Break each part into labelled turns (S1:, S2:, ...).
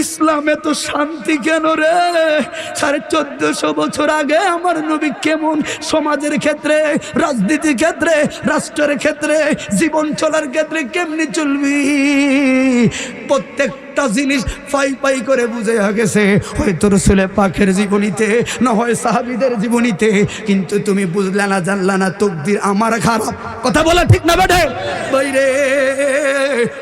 S1: ইসলামে তো শান্তি কেন রে? 1450 বছর আগে আমার নবী কেমন সমাজের ক্ষেত্রে, রাজনীতির ক্ষেত্রে, রাষ্ট্রের ক্ষেত্রে, জীবন চলার ক্ষেত্রে কেমনি চলবি প্রত্যেকটা জিনিস পাই পাই করে বুঝে গেছে, হয়তো রাসূল পাকের জীবনীতে, না হয় সাহাবীদের জীবনীতে, কিন্তু তুমি বুঝলা না, জানলা না, তকদির আমার খারাপ। কথা বলা ঠিক না বেটে? বাইরে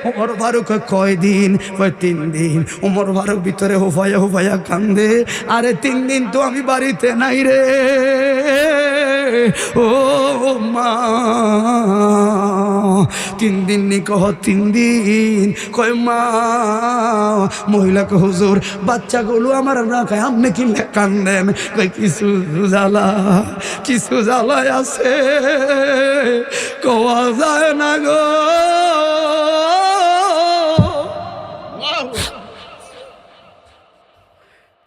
S1: ওমর ফারুক কয় দিন? কয় 3 দিন। ওমর ফারুক ভিতরে হুফায়া হুফায়া কান্দে, আরে 3 দিন তো আমি বাড়িতে নাই রে ও মা। 3 দিন নি কহ 3 দিন। কয় মা, মহিলা কে হুজুর বাচ্চাগুলো আমার না খায়, আপনি কি কান্দেন? কয় কিছু জ্বালা, কিছু জ্বালায় আছে, কওয়া যায় না গো।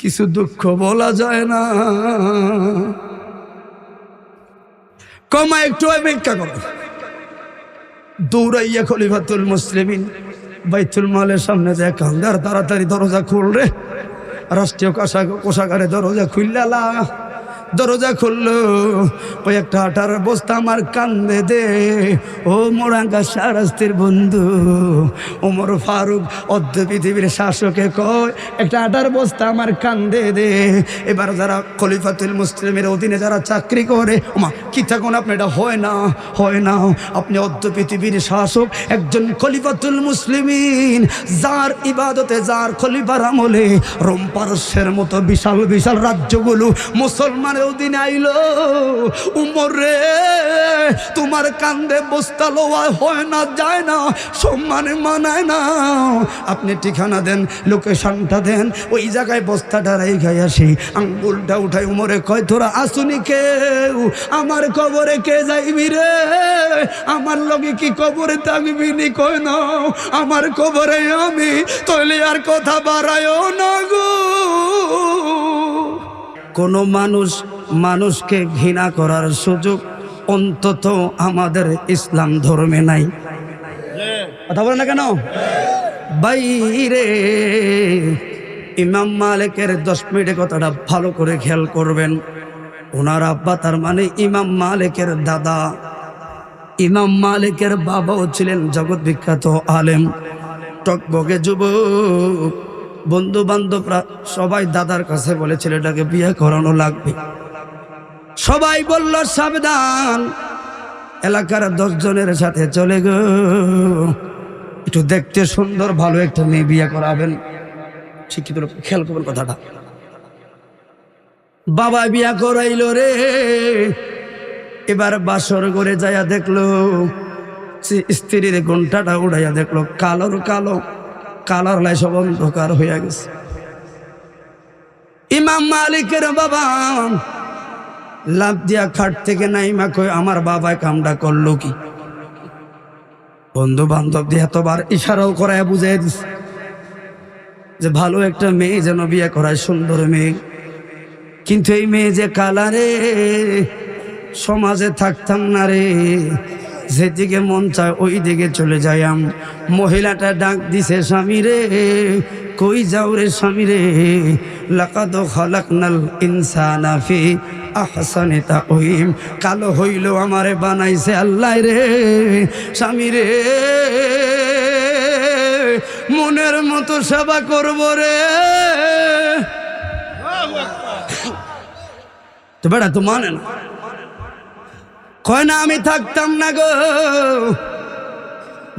S1: কিছু দুঃখ বলা যায় না। কমা একটু অপেক্ষা করো। দৌড়াইয়া খলিফাতুল মুসলিমিন বাইতুল মালের সামনে যায় কান্দে, আর তাড়াতাড়ি দরজা খুল রে। রাষ্ট্রীয় কোষাগারে দরজা খুললা, দরজা খুললো। ওই একটা আটার বস্তা আমার কান্দে দে। ও মোরাঙ্গা শাহরাস্তির বন্ধু ওমর ফারুক অর্ধ পৃথিবীর শাসকে কয়, একটা আটার বস্তা আমার কান্দে দে। এবার যারা খলিফাতুল মুসলিমের অধীনে যারা চাকরি করে, ওমা কি থাকুন আপনি, এটা হয় না, হয় না। আপনি অর্ধ পৃথিবীর শাসক, একজন খলিফাতুল মুসলিমিন, যার ইবাদতে, যার খলিফার আমলে রোম পারস্যের মতো বিশাল বিশাল রাজ্যগুলো মুসলমানের অধীনে আইলো। উমর রে, তোমার কান্দে বস্তা লোয়া হয় না, যায় না, সম্মানে মানায় না। আপনি ঠিকানা দেন, লোকেশনটা দেন, ওই জায়গায় বস্তাটা রেখে আসি। আঙ্গুলটা উঠাই উমরে কয়, তোরা আসুনি কেউ? আমার কবরে কে যাইবি রে? আমার লগে কি কবরে থাকবি নি? কয় না, আমার কবরে আমি, তইলে আর কথা বাড়ায়ও না গো। কোন মানুষ মানুষকে ঘৃণা করার সুযোগ অন্তত আমাদের ইসলাম ধর্মে নাই। কথা বলে না কেন বাইরে? ইমাম মালিকের 10 মিনিটের কথাটা ভালো করে খেয়াল করবেন। ওনার আব্বা, তার মানে ইমাম মালিকের দাদা, ইমাম মালিকের বাবাও ছিলেন জগৎ বিখ্যাত আলেম, টকবকে যুবক। বন্ধু বান্ধবরা সবাই দাদার কাছে বলে ছেলেটাকে বিয়ে করানো লাগবে। সবাই বলল সাবধান, এলাকার 10 জনের সাথে চলে গো, একটু দেখতে সুন্দর ভালো একটা মেয়ে বিয়ে করাবেন। শিক্ষিত লোক খেয়াল করবেন কথাটা। বাবা বিয়া করাইল রে। এবার বাসর করে যাইয়া দেখলো, স্ত্রীর ঘন্টাটা উড়াইয়া দেখলো কালোর কালো, কালার লাই সব অন্ধকার হইয়া গেছে। ইমাম মালিকের বাবা লাভ দিয়া খাট থেকে নাইমা কই, আমার বাবায় কামটা করলো কি? বন্ধু বান্ধব দিয়ে এতবার ইশারাও করায় বুঝাই দিছে যে ভালো একটা মেয়ে যেন বিয়ে করায়, সুন্দর মেয়ে। কিন্তু এই মেয়ে যে কালারে, সমাজে থাকতাম না রে, যেদিকে মন চায় ওই দিকে চলে যাইয়াম। মহিলাটা ডাক দিছে, স্বামী রে কই যাও রে স্বামী রে? লাকাদ খালাকনাল ইনসানা ফি আহসানি তাকওয়িম। কালো হইল আমারে বানাইছে আল্লাহ রে। স্বামী রে মনের মতো সেবা করব রে। তো বেটা তো মানে না, কয় না আমি থাকতাম না গো।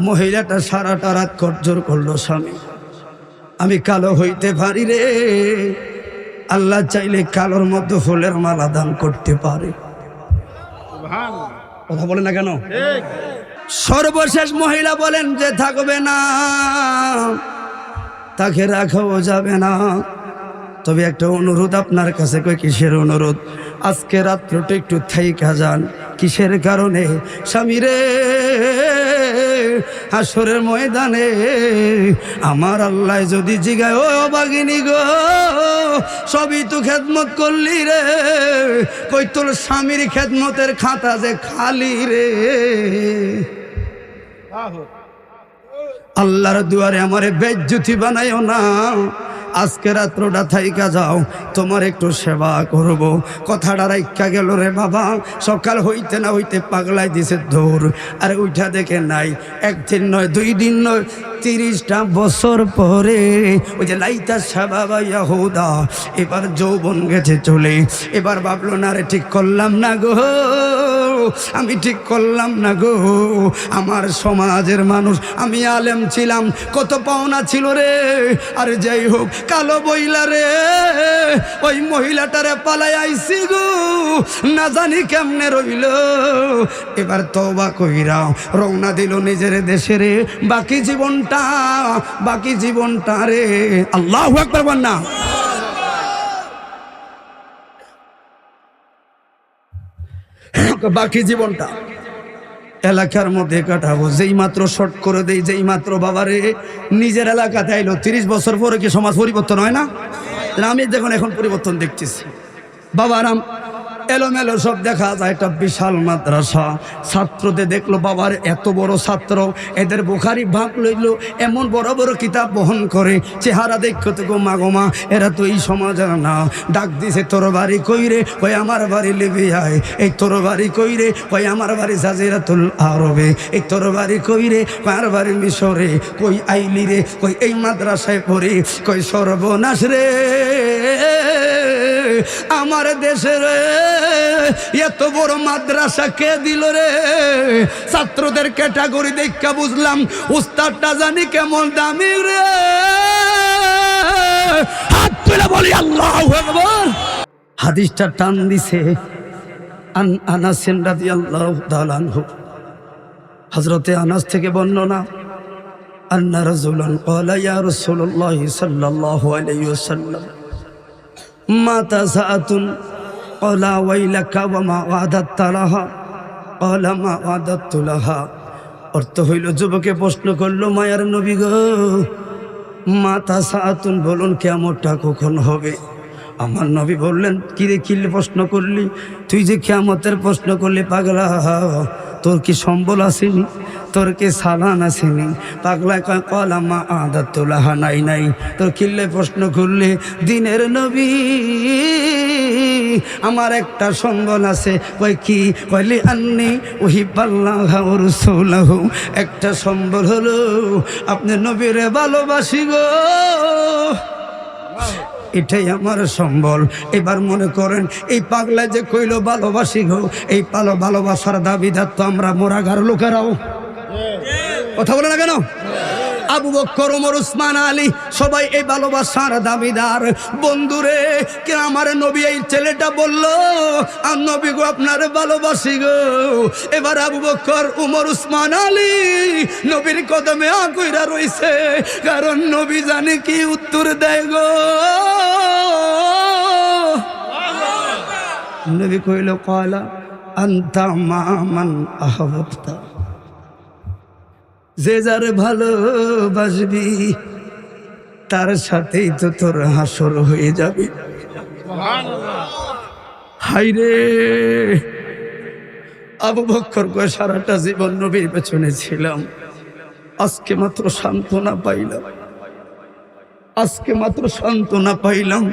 S1: মহিলাটা সারাটা রাত করজোর করলো, স্বামী আমি কালো হইতে পারি রে, আল্লাহ চাইলে কালোর মধ্যে ফুলের মালা দান করতে পারে। কথা বলে না কেন? সর্বশেষ মহিলা বলেন যে থাকবে না, তাকে রাখাও যাবে না। তবে একটা অনুরোধ আপনার কাছে। কই কিসের অনুরোধ? আজকে রাত্রটা একটু থাইকা যান। কিসের কারণে? স্বামী রে হাসরের ময়দানে আমার আল্লাহ যদি জিগায়, ও বাগিনী গো সবই তো খেদমত করলি রে, কই তোর স্বামীর খেদমতের খাতা যে খালি রে। আল্লাহর দুয়ারে আমারে বেজ্জতি বানাইও না, আজকে রাত্রটা থাইকা যাও, তোমার একটু সেবা করব। কথাটা রাইখা গেল রে বাবা। সকাল হইতে না হইতে পাগলাই দিছে দৌড়, আর উঠা দেখে নাই, একদিন নয়, 2 দিন নয়, 30টা বছর পরে ওই যে লাইতা সাবাবা ইয়াহুদা এবার যৌবন গেছে চলে। এবার ভাবলো না রে, ঠিক করলাম না গো, আমি ঠিক করলাম না গো। আমার সমাজের মানুষ, আমি আলেম ছিলাম, কত পাওনা ছিল রে। আর যাই হোক, কালো বইলা রে, ওই মহিলাটারে পালাই আইছি গো, না জানি কেমনে রইল। এবার তওবা কইরা রওনা দিল নিজের দেশে রে। বাকি জীবনটা রে, আল্লাহু আকবার বল না। বাকি জীবনটা এলাকার মধ্যে কাটাবো। যেই মাত্র শর্ট করে দেই, যেই মাত্র বাবারে নিজের এলাকাতে আইলো, 30 বছর পরে কি সমাজ পরিবর্তন হয় না? আমি দেখুন এখন পরিবর্তন দেখতেছি। বাবারাম এলোমেলো সব দেখা যায়। একটা বিশাল মাদ্রাসা, ছাত্রদের দেখলো বাবার এত বড় ছাত্র, এদের বুখারি ভাগ লইলো, এমন বড় বড় কিতাব বহন করে, চেহারা দেখো তো গো মাগোমা, এরা তো এই সমাজের না। ডাক দিছে, তোর বাড়ি কইরে? কই আমার বাড়ি লিবিয়ায়। এই তোর বাড়ি কইরে? কই আমার বাড়ি জাজিরাতুল আরবে। এই তোর বাড়ি কইরে? কই আমার বাড়ি মিশরে। কই আইলি রে? কই এই মাদ্রাসায় পড়ি। কই সর্বনাশ রে আমার দেশের এত বড় মাদ্রাসা কে দিল রে? ছাত্রদের ক্যাটাগরি দেখা বুঝলাম উস্তাদটা জানি কেমন দামি রে। হাত তুলে বলি আল্লাহু আকবার। হাদিসটা টান দিছে আনাস রাদিয়াল্লাহু তাআলা আনহু। হযরতে আনাস থেকে বর্ণনা, আন্না রাজুলান ক্বালা ইয়া রাসূলুল্লাহ সাল্লাল্লাহু আলাইহি ওয়াসাল্লাম মাতা সাআতুন ক্বালা ওয়াইলাকা ওয়া মা ওয়াদাততা লাহা ক্বালা মা ওয়াদাততু লাহা। অর্থ হইল, যুবকে প্রশ্ন করলো, মায়ার নবী গো, মাতা সাআতুন বলুন কিয়ামতটা কখন হবে? আমার নবী বললেন, কিরে কিলে প্রশ্ন করলি? তুই যে কিয়ামতের প্রশ্ন করলি পাগলা, তোর কি সম্বল আসেনি? তোর কি সালান আসেনি? পাগলা কয় ক্বালা মা ওয়াদাততু লাহা, নাই নাই। তোর কিল্লে প্রশ্ন করলে? দিনের নবী আমার একটা সম্বল আছে। কই কি? কইলি আন্নি উহিব্বাল্লাহ ওয়া রাসূলাহু। একটা সম্বল হলো আপনি নবীরে ভালোবাসি গো, এটাই আমার সম্বল। এবার মনে করেন, এই পাগলা যে কইল ভালোবাসি গো, এই ভালোবাসার দাবিদার তো আমরা মোরাগার লোকেরাও। কথা বলে না কেন? আবু বকর, ওমর, উসমান, আলী সবাই এই ভালোবাসার দাবিদার। বন্ধুরে, কে আমার নবী এই ছেলেটা বলল, আর নবী গো আপনার ভালোবাসি গো। এবার আবু বকর, ওমর, উসমান, আলী নবীর কদমে আগুইরা রইছে, কারণ নবী জানে কি উত্তর দেয় গো। নবী কইল, ক্বালা আনতা মা মান আহবাবতা। যে যার ভালোবাসবি তার সাথেই তো তোর হাসর হয়ে যাবে। হাইরে আবু বকর কয়, সারাটা জীবন নবীর পেছনে ছিলাম, আজকে মাত্র সান্ত্বনা পাইলাম, আজকে মাত্র সান্ত্বনা পাইলাম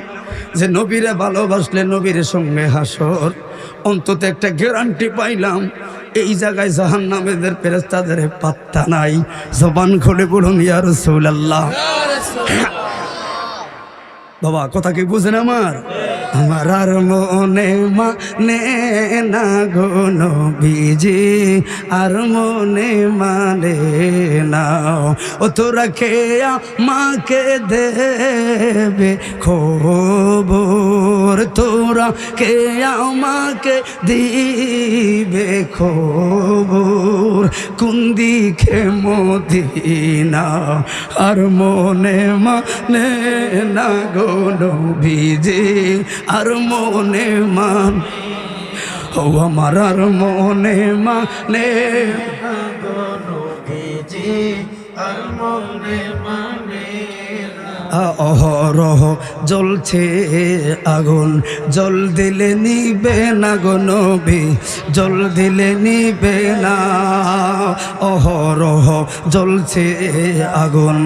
S1: যে নবীরে ভালোবাসলে নবীর সঙ্গে হাসর। অন্তত একটা গ্যারান্টি পাইলাম, এই জায়গায় জাহান্নামীদের ফেরেশতাদের পাত্তা নাই। জবান খুলে বলুন ইয়া রাসূলুল্লাহ। বাবা কথা কি বুঝেন আমার? আমার আর মনে মানে না গো নবীজি, আর মনে মানে না। ও তোরা খেয়া মাকে দেবে খবর, তোরা খেয়া মাকে দিবে খবর, কোন দিকে মদিনা, আর মনে মানে না গো নবীজি, আর মনে মান। ও আমার আর মনে মানে অহরহ জ্বলছে আগুন, জল দিলে নিবে না গো নবী, জল দিলে নিবে না। অহরহ জ্বলছে আগুন,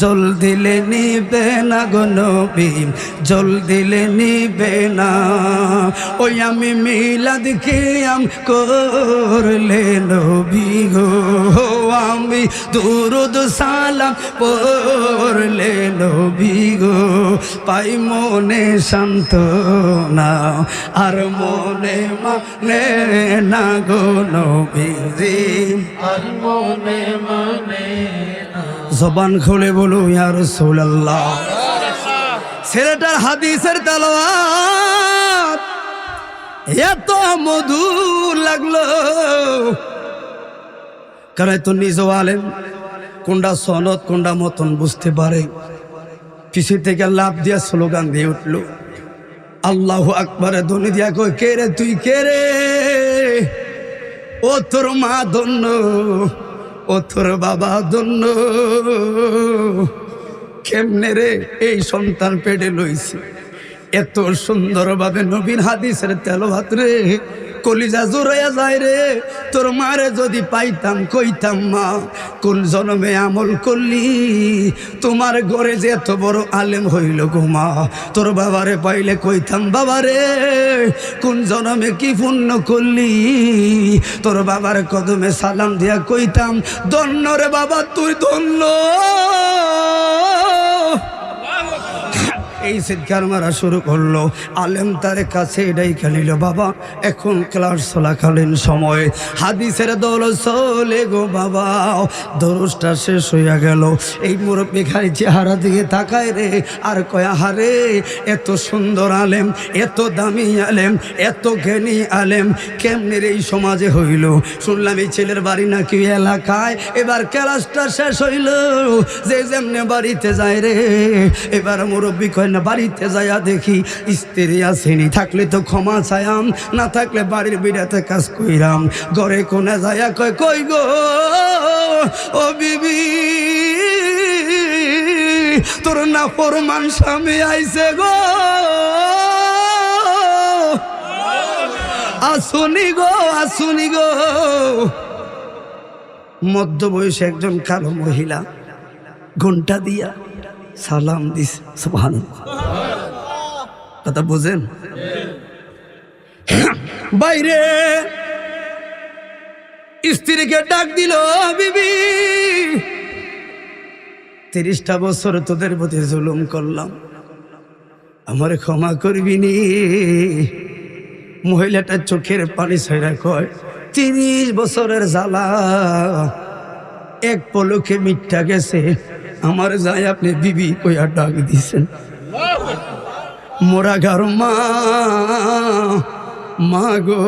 S1: জল দিলে নিবে না গো নবী, জল দিলে নিবে না। ওই আমি মিলাদ কিয়াম করলে নবী গো, আমি দুরুদ সালাম পড়লে নবী গো, পাই মনে শান্তনা আর মনে মানে না গো নবীজি, আর মনে মানে না। জবান খুলে বলো ইয়া রাসূলুল্লাহ। ছেলেটার হাদিসের তেলাওয়াত এত মধুর লাগলো, কারণ তো নিজেও আলেম, কোনটা সনদ কোনটা মতন বুঝতে পারে। কিছু থেকে লাভ দিয়া স্লোগান দিয়ে উঠলো, আল্লাহু আকবারে ধ্বনি দিয়া কই, কে রে তুই, কে রে? ও তোর মা ধন্য, ও তোর বাবা ধন্য। কেমনে রে এই সন্তান পেটে লইছে? এত সুন্দরভাবে নবীর হাদিসের তেলাওয়াত রে, কলিজা জোড়াইয়া যায় রে। তোর মারে যদি পাইতাম কইতাম, মা কোন জন্মে আমল করলি তোমার ঘরে যে এত বড় আলেম হইল গো মা। তোর বাবারে পাইলে কইতাম, বাবারে কোন জন্মে কি পুণ্য করলি, তোর বাবার কদমে সালাম দিয়া কইতাম, ধন্য রে বাবা তুই ধন্য। এই চিৎকার মারা শুরু করলো। আলেম তার কাছে এটাই খেলিল, বাবা এখন ক্লাস চলাকালীন সময় হাদিসের দৌড় চলে গো বাবা, দরজটা শেষ হইয়া গেল। এই মুরব্বী খালি চেহারা দিকে তাকায় রে, আর কয়া হারে এত সুন্দর আলেম, এত দামি আলেম, এত জ্ঞানী আলেম কেমনের এই সমাজে হইল? শুনলাম এই ছেলের বাড়ি নাকি এলাকায়। এবার ক্লাসটা শেষ হইল, যে যেমনে বাড়িতে যায় রে, এবার মুরব্বী কয় না বাড়িতে যাইয়া দেখি স্ত্রী আসেনি, থাকলে তো ক্ষমা চায়াম, না থাকলে বাড়ির বিড়াতে কাজ কইরাম। ঘরে কোনে যাইয়া কয়, কই গো ও বিবি, তোর না ফরমান স্বামী আইছে গো, আসুনি গো, আসুনি গো। মধ্য বয়সে একজন কালো মহিলা ঘন্টা দিয়া সালাম দিস। সুবহানাল্লাহ, কথা বুঝেন? বাইরে স্ত্রীকে ডাক দিল, বিবি 30টা বছর তোদের প্রতি জুলুম করলাম, আমারে ক্ষমা করবি নি? মহিলাটা চোখের পানি ছাইরা কয়, 30 বছরের জ্বালা এক পলকে মিথ্যা গেছে, আমার যাই আপনি বিবি কইয়া ডাক দিছেন। মোরা গার মা, মা গো,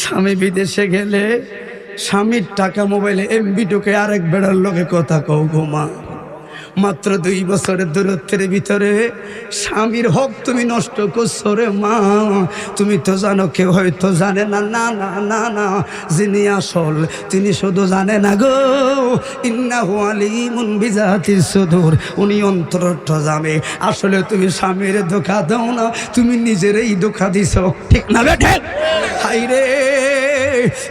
S1: স্বামী বিদেশে গেলে স্বামীর টাকা মোবাইলে এমবি ঢুকে আরেক বেড়ার লোকে কথা কও গো মা। মাত্র 2 বছরের দূরত্বের ভিতরে স্বামীর হক তুমি নষ্ট করছো রে মা। তুমি তো জানো, কেউ হয়তো জানে না, না না না না, যিনি আসল তিনি শুধু জানে না গো, ইন্নাহু আলিমুন বিজাতিস সুদূর, উনি অন্তরটা জানে। আসলে তুমি স্বামীর ধোঁকা দাও না, তুমি নিজেরই ধোঁকা দিছো, ঠিক না বেঠে? হাই রে,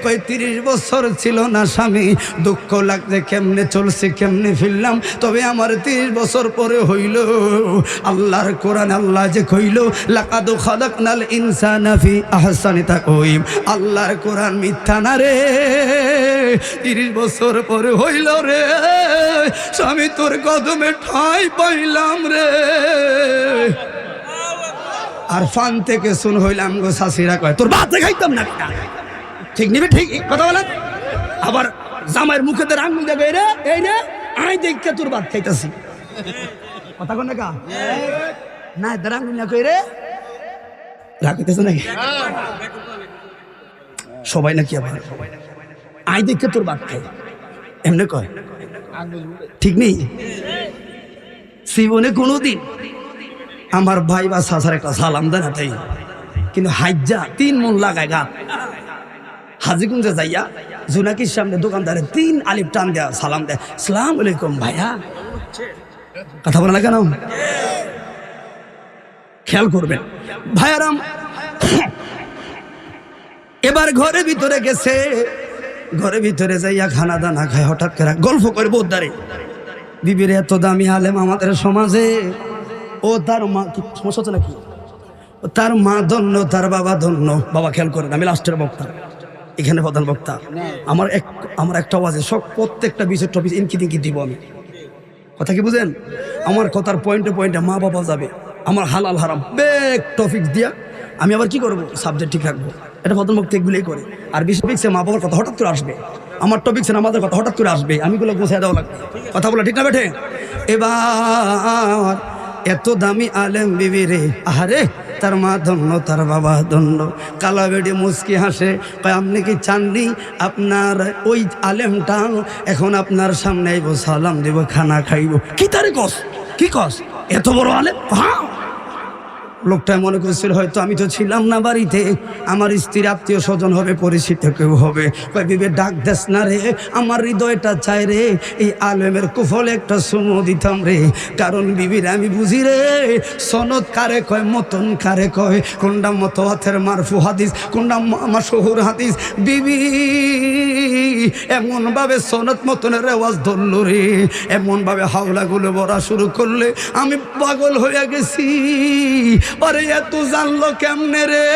S1: 35 বছর ছিল না স্বামী, দুঃখ লাগছে কেমনে চলছে কেমনে ফিরলাম। তবে আমার 30 বছর পরে হইল আল্লাহর কোরআন, আল্লাহ যে কইল লাকাদ খালাকনাল ইনসানা ফি আহসানি তাকওয়িম, আল্লাহর কোরআন মিথ্যা না রে। 30 বছর পরে হইল রে স্বামী, তোর কদমে ঠাঁই পাইলাম রে। আর ফান থেকে শুন হইলাম গো, শাশিরা কয় তোর ভাত খাইতাম না, ঠিক নিবে, ঠিক কথা বলেন। আবার জামাইয়ের মুখে তো আঙুল দেবে, রে এই রে আই দেখে তোর ভাত খাইতাছি, কথা কন না কা না, এদের আঙুল না কই রে রাখতেছে নাকি সবাই নাকি? আবার আই দেখে তোর ভাত খাই এমনি কয়, ঠিক নেই? জীবনে কোনোদিন আমার ভাই বা শাসার একটা সালাম দেয় না, তাই কিন্তু হাইজা 3 মন লাগায় গা। হাজিগঞ্জে যাইয়া জুনাকির সামনে দোকানদারে 3 আলিফ টান দেয়া সালাম দেয়, সালাম আলাইকুম ভাইয়া। কথা বলে না কেন? খেয়াল করবেন ভাইয়ারাম। এবার ঘরের ভিতরে গেছে, ঘরের ভিতরে যাইয়া খানা দানা খায়, হঠাৎ করে গল্প করে বোদ্দারে বিবির এত দামি আলেম আমাদের সমাজে, ও তার মা কি সমস্যা হচ্ছে নাকি, তার মা ধন্য, তার বাবা ধন্য। বাবা খেয়াল করেন, আমি লাস্টের বক্তা, এখানে প্রধান বক্তা। আমার একটা আওয়াজে সব প্রত্যেকটা বিষয় টপিক ইনকি টিনকি দিব আমি, কথা কি বুঝেন? আমার কথার পয়েন্টে পয়েন্টে মা বাবা যাবে, আমার হালাল হারাম বেগ টপিক দিয়া আমি আবার কি করবো, সাবজেক্ট ঠিক রাখবো। এটা প্রধান বক্তা এগুলোই করে। আর বিষয় টপিক্সে মা বাবার কথা হঠাৎ করে আসবে, আমার টপিক্সে আমাদের কথা হঠাৎ করে আসবে, আমি গুলো গোছায় দেওয়া লাগবে। কথা বলে ঠিক না বেঠে? এবার এত দামি আলেম বিবি রে, আহারে তার মা ধন্য, তার বাবা ধন্য। কালা বেড়ে মুচকি হাসে, কয় আপনি কি চাননি আপনার ওই আলেমটা এখন আপনার সামনে আইব, সালাম দেব, খানা খাইব? কি তারে কস, কি কস, এত বড় আলেম? হ্যাঁ, লোকটা মনে করছিল হয়তো আমি তো ছিলাম না বাড়িতে, আমার স্ত্রীর আত্মীয় স্বজন হবে, পরিচিত কেউ হবে। কয় বিবে ডাক দেস না রে, আমার হৃদয়টা চাই রে এই আলেমের কুফলে একটা সুমো দিতাম রে। কারণ বিবির আমি বুঝি রে, সনদ কারে কয়, মতন কারে কয়, কোনটা মতওয়াতের মারফু হাদিস, কোনটা মাশহুর হাদিস। বিবি এমন ভাবে সনদ মতনের রেওয়াজ ধরল রে, এমন ভাবে হাওলাগুলো বড়া শুরু করলে আমি পাগল হয়ে গেছি। আরে এত জানলো কেমনে রে,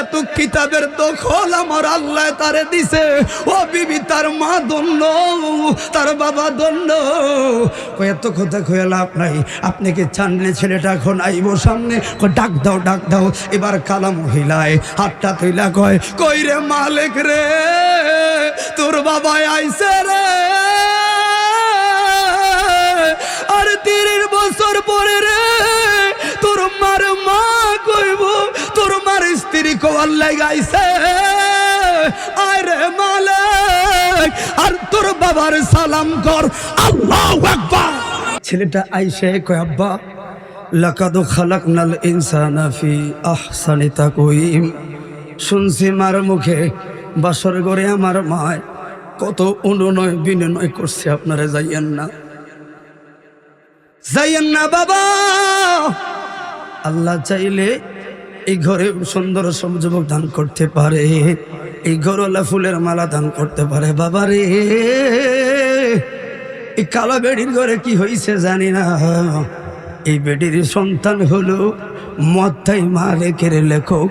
S1: এত কিতাবের দখল আমার আল্লাহ তারে দিছে। ও বিবি তার মা ধন্য, তার বাবা ধন্য। এত কথা কয়ে লাভ নাই, আপনি কি চানলে ছেলেটা এখন আইব সামনে? ডাক দাও, ডাক দাও। এবার কালা মহিলায় হাতটা তুইলা কয়, কই রে মালিক রে, তোর বাবা আইছে রে। আর 30 বছর পরে রে তোর মার মা কইব, তোর মার স্ত্রী কোয়ার লাগাইছে। আরে মালিক, আর তোর বাবার সালাম কর, আল্লাহু আকবার। ছেলেটা আইসে কয়, আব্বা লাকাদ খালাকনাল ইনসানা ফি আহসানি তাকওয়িম। শুনছি মার মুখে বাসর ঘরে আমার মা কত অনুনয় বিনয় করছে, আপনারা যাইয়েন না, যাইয়েন না বাবা। আল্লাহ চাইলে এই ঘরে সুন্দর যুবক দান করতে পারে, এই ঘরওয়ালা ফুলের মালা দান করতে পারে। বাবা রে, এই কালা বেড়ির ঘরে কি হয়েছে জানি না, এই বেডির সন্তান হলো মুওয়াত্তা মালিকের লেখক,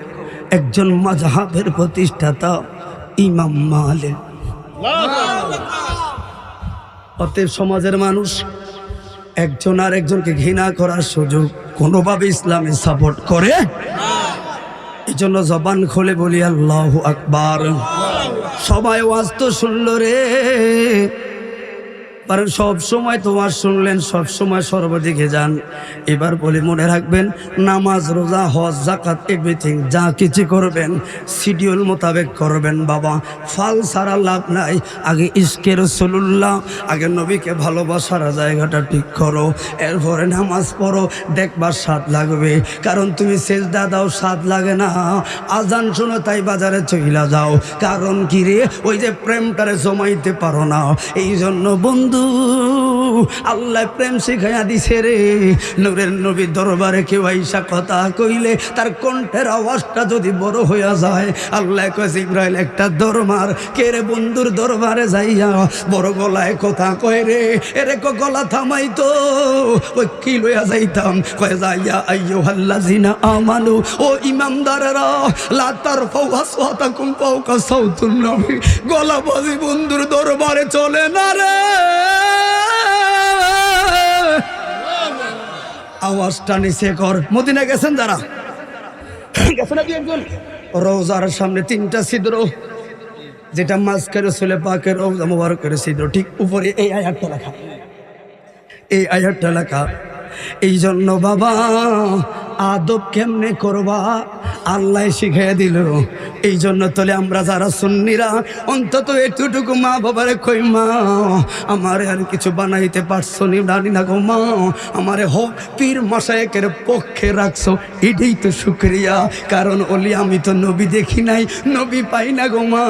S1: একজন মাযহাবের প্রতিষ্ঠাতা ইমাম মালিক। অতএব সমাজের মানুষ একজন আর একজনকে ঘৃণা করার সুযোগ কোনোভাবে ইসলামে সাপোর্ট করে। এই জন্য জবান খুলে বলি আল্লাহু আকবার। সবাই ওয়াজ তো শুনল রে, কারণ সব সময় তো ওয়াজ শুনলেন, সব সময় সর্বদিকে যান। এবার বলি মনে রাখবেন, নামাজ, রোজা, হজ, যাকাত এভরিথিং যা কিছু করবেন শিডিউল মোতাবেক করবেন বাবা। ফাল ছাড়া লাভ নাই। আগে ইশকে রাসূলুল্লাহ, আগে নবীকে ভালোবাসার জায়গাটা ঠিক করো, এরপরে নামাজ পড়ো, দেখবার স্বাদ লাগবে। কারণ তুমি সেজদা দাও, স্বাদ লাগে না। আজান শোনো তাই বাজারে চইলা যাও, কারণ কি রে, ওই যে প্রেমটারে জমাইতে পারো না। এই জন্য বন্ধু, আল্লাহ প্রেম শিখাইয়া দিছে রে। নূরের নবীর দরবারে কেউ আইসা কথা কইলে তার কণ্ঠের আওয়াজটা যদি বড় হইয়া যায়, আল্লাহ কয় জিবরাইল একটা দরমার, কে রে বন্ধুর দরবারে যাইয়া বড় গলায় কথা কয় রে, এরে গলা থামাইতো, ওই কি লইয়া যাইতাম, কয় যাইয়া আইয়ুহাল্লাযিনা আমানু, ও ইমানদারেরা, লা তারফাউ আসওয়াতাকুম ফাওকা সাওতুন নবী, গলা বাজি বন্ধুর দরবারে চলে না রে। আওয়াজটা নিচে কর। মদিনা গেছেন যারা, গেছেন আপনি একজন, রওজার সামনে 3টা ছিদ্র, যেটা মাঝখানে রাসূলে পাকের রওজা মুবারকের ছিদ্র, ঠিক উপরে এই আয়াতটা লেখা, এই আয়াতটা লেখা। এই জন্য বাবা আদব কেমনে করবা আল্লাহ শিখিয়ে দিল। এই জন্য তলে আমরা যারা সুন্নিরা অন্তত এতটুকু মা বাবারে কই, মা আমারে আর কিছু বানাইতে পারছো নি জানি না গো মা, আমারে হোক পীর মাশায়েকের পক্ষে রাখছো, এটাই তো শুকরিয়া। কারণ ওলি আমি তো নবী দেখি নাই, নবী পাই না গো মা,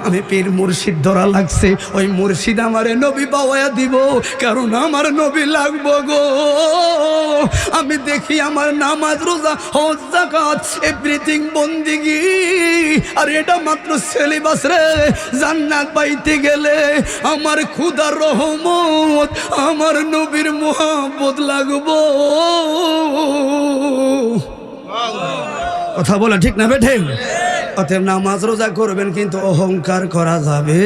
S1: আমি পীর মুর্শিদ ধরা লাগছে, ওই মুর্শিদ আমারে নবী পাওয়া দিব, কারণ আমার নবী লাগবো গো। আমি দেখি আমার নামাজ রোজা হজ যাকাত এভরিথিং বন্দিগি, আর এটা মাত্র সিলেবাস রে। জান্নাত পাইতে গেলে আমার খুদার রহমত, আমার নবীর মোহাব্বত লাগবো। কথা বলে ঠিক না বেঠে? অতএব নামাজ রোজা করবেন, কিন্তু অহংকার করা যাবে,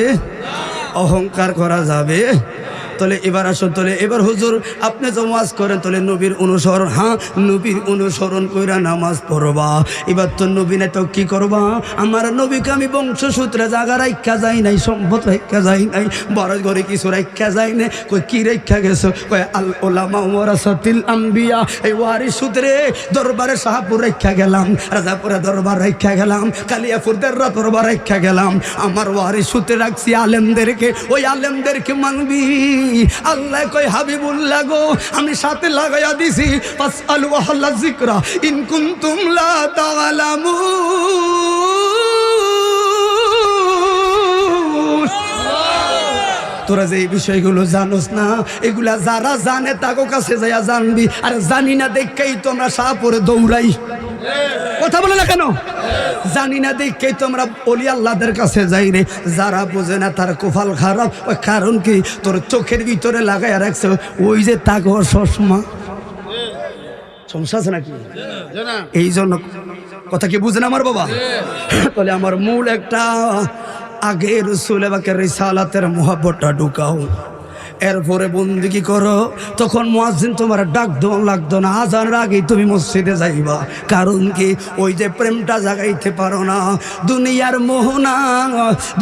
S1: অহংকার করা যাবে। তাহলে এবার আসুন, তাহলে এবার হুজুর আপনি যে ওয়াজ করেন তাহলে নবীর অনুসরণ, হ্যাঁ নবীর অনুসরণ কইরা নামাজ পড়বা। এবার তো নবী না তো কি করবা? আমার নবীকে আমি বংশসূত্রে জায়গা রাখা যাই নাই, সম্পদ রাখা যাই নাই, বড় ঘরে কিছু রাখা যাই না। কই কি রাখা গেছো? কই আল উলামা ওয়ারাসাতিল আম্বিয়া, এই ওয়ারিস সূত্রে দরবারে শাহপুর রাখা গেলাম, রাজাপুরে দরবার রাখা গেলাম, কালিয়াপুর দরবার রাখা গেলাম। আমার ওয়ারিস সূত্রে রাখছি আলেমদেরকে, ওই আলেমদেরকে মানবি। আল্লাহ কই হাবিবুল্লাহ গো আমি সাথে লাগাইয়া দিছি, ফাসআলু আহলা যিকরা ইন কুনতুম লা তাআলামুন। তোরা যে এই বিষয়গুলো জানোস না, এগুলা যারা জানে তাকে কাছে যাইয়া জানবি। আর জানি না দেখেই তো আমরা শাহপুরে দৌড়াই। কথা বলে না কেন? জানি না দেখেই তো আমরা ওলি আল্লাহদের কাছে যাই রে। যারা বোঝে না তার কপাল খারাপ। ওই কারণ কি? তোর চোখের ভিতরে লাগাইয়া রাখছে ওই যে তাকে চশমা। সমস্যা আছে নাকি? এই জন্য কথা কি বুঝেন আমার বাবা? তাহলে আমার মূল একটা আগে রাসূল পাকের রিসালাতের মুহাব্বতটা ঢুকাও, এরপরে বন্দেগী করো। তখন মুয়াজ্জিন তোমার ডাক দেওয়া লাগতো না, আজানের আগেই তুমি মসজিদে যাইবা। কারণ কি? ওই যে প্রেমটা জাগাইতে পারো না, দুনিয়ার মোহনা,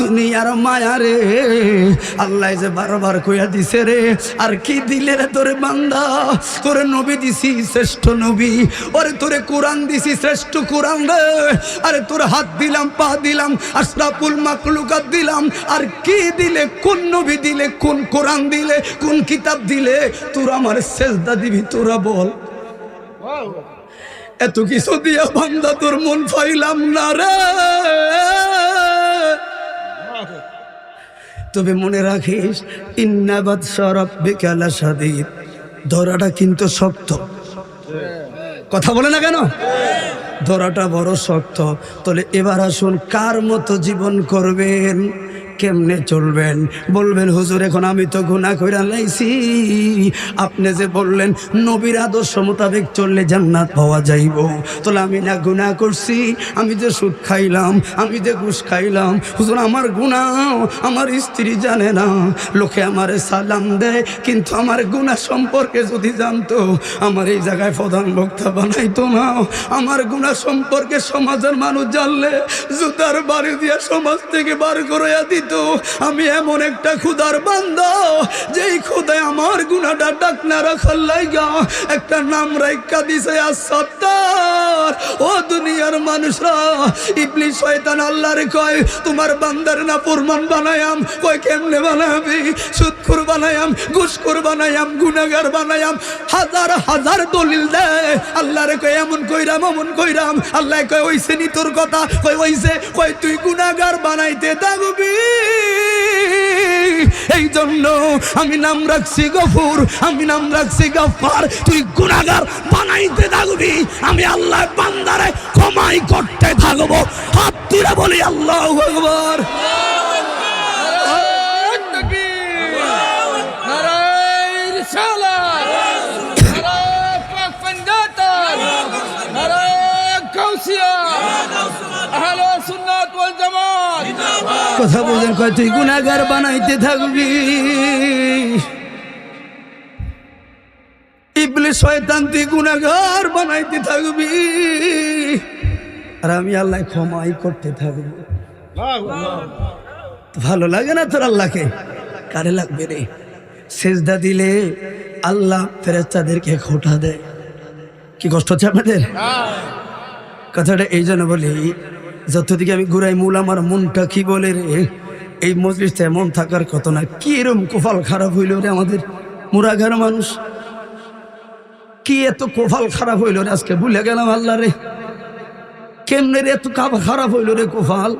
S1: দুনিয়ার মায়া রে। আল্লাহ যে বারবার কইয়া দিছে রে, আর কি দিলে রে তোরে বান্দা? তোরে নবী দিছি শ্রেষ্ঠ নবী, ওরে তোরে কোরআন দিছি শ্রেষ্ঠ কোরআন রে। আরে তোরে হাত দিলাম, পা দিলাম, আশরাফুল মাখলুকাত দিলাম, আর কি দিলে? কোন নবী দিলে? কোন কোরআন দিলে? কোন কিতাব দিলে? তোরা আমার সেজদা দিবি? তোরা বল। এত কিছু দিয়া বান্দা তোর মন পাইলাম না রে। তবে মনে রাখিস, ইন্না বাতশা রাব্বিকা লাশাদীদ, ধরাটা কিন্তু শক্ত। কথা বলে না কেন? ধরাটা বড় শক্ত। তাহলে এবার আসুন, কার মতো জীবন করবেন, কেমনে চলবেন? বলবেন হুজুর এখন আমি তো গুনাহ কইরা লাইছি। আপনি যে বললেন নবীর আদর্শ মোতাবেক চললে জান্নাত পাওয়া যাইব, তাহলে আমি না গুনাহ করছি? আমি যে সুদ খাইলাম, আমি যে ঘুষ খাইলাম, হুজুর আমার গুনাহ আমার স্ত্রী জানে না। লোকে আমারে সালাম দেয়, কিন্তু আমার গুনাহ সম্পর্কে যদি জানতো আমার এই জায়গায় প্রধান বক্তা বানাইতো না। আমার গুনাহ সম্পর্কে সমাজের মানুষ জানলে জুতার বাড়ি দিয়া সমাজ থেকে বার করে দিত। আমি এমন একটা খুদার বান্দা, যেই খুদায় আমার গুনাহটা ডাকনা রাখার লাইগা একটা নাম রাইখা দিছে আস-সাত্তার। ও দুনিয়ার মানুষরা, ইবলিস শয়তান আল্লাহরে কয় তোমার বান্দার না ফরমান বানায়াম। কয় কেমনে বানাবি? সুদখোর বানায়াম, ঘুষখোর বানায়াম, গুনাহগার বানায়াম, হাজার হাজার দলিল দেয়। আল্লাহরে কয় এমন কইরাম, অমন কইরাম। আল্লাহ কয় ওইছে নি তোর কথা? কয় ওইছে। কয় তুই গুনাহগার বানাইতে থাকবি। এই জন্য আমি নাম রাখছি গফুর, আমি নাম রাখছি গফফার। তুই গুনাহগার বানাইতে থাকবি, আমি আল্লাহ বান্দারে ক্ষমাই করতে থাকবো। হাত তুলে বলি আল্লাহু আকবার। কথা বলেন, কয় তুই গুনাহগার বানাইতে থাকবি। ইবলিস শয়তান তুই গুনাহগার বানাইতে থাকবি, আর আমি আল্লাহ ক্ষমাই করতে থাকবো। ভালো লাগে না তোর আল্লাহকে? কারে লাগবে রে? সেজদা দিলে আল্লাহ ফেরেশতাদেরকে খোঁটা দেয়। কি কষ্ট হচ্ছে আপনাদের? কথাটা এই জন্য বলি, যতদিকে আমি ঘুরাই মূল আমার মনটা কি বলে রে, এই মজলিসটা এমন থাকার কথা না। কি এরম কোফাল খারাপ হইল রে আমাদের মুরাঘার মানুষ, কি এত কোফাল খারাপ হইল রে, আজকে ভুলে গেলাম আল্লাহ রে। কেমনে রে এত খারাপ হইল রে কোফাল?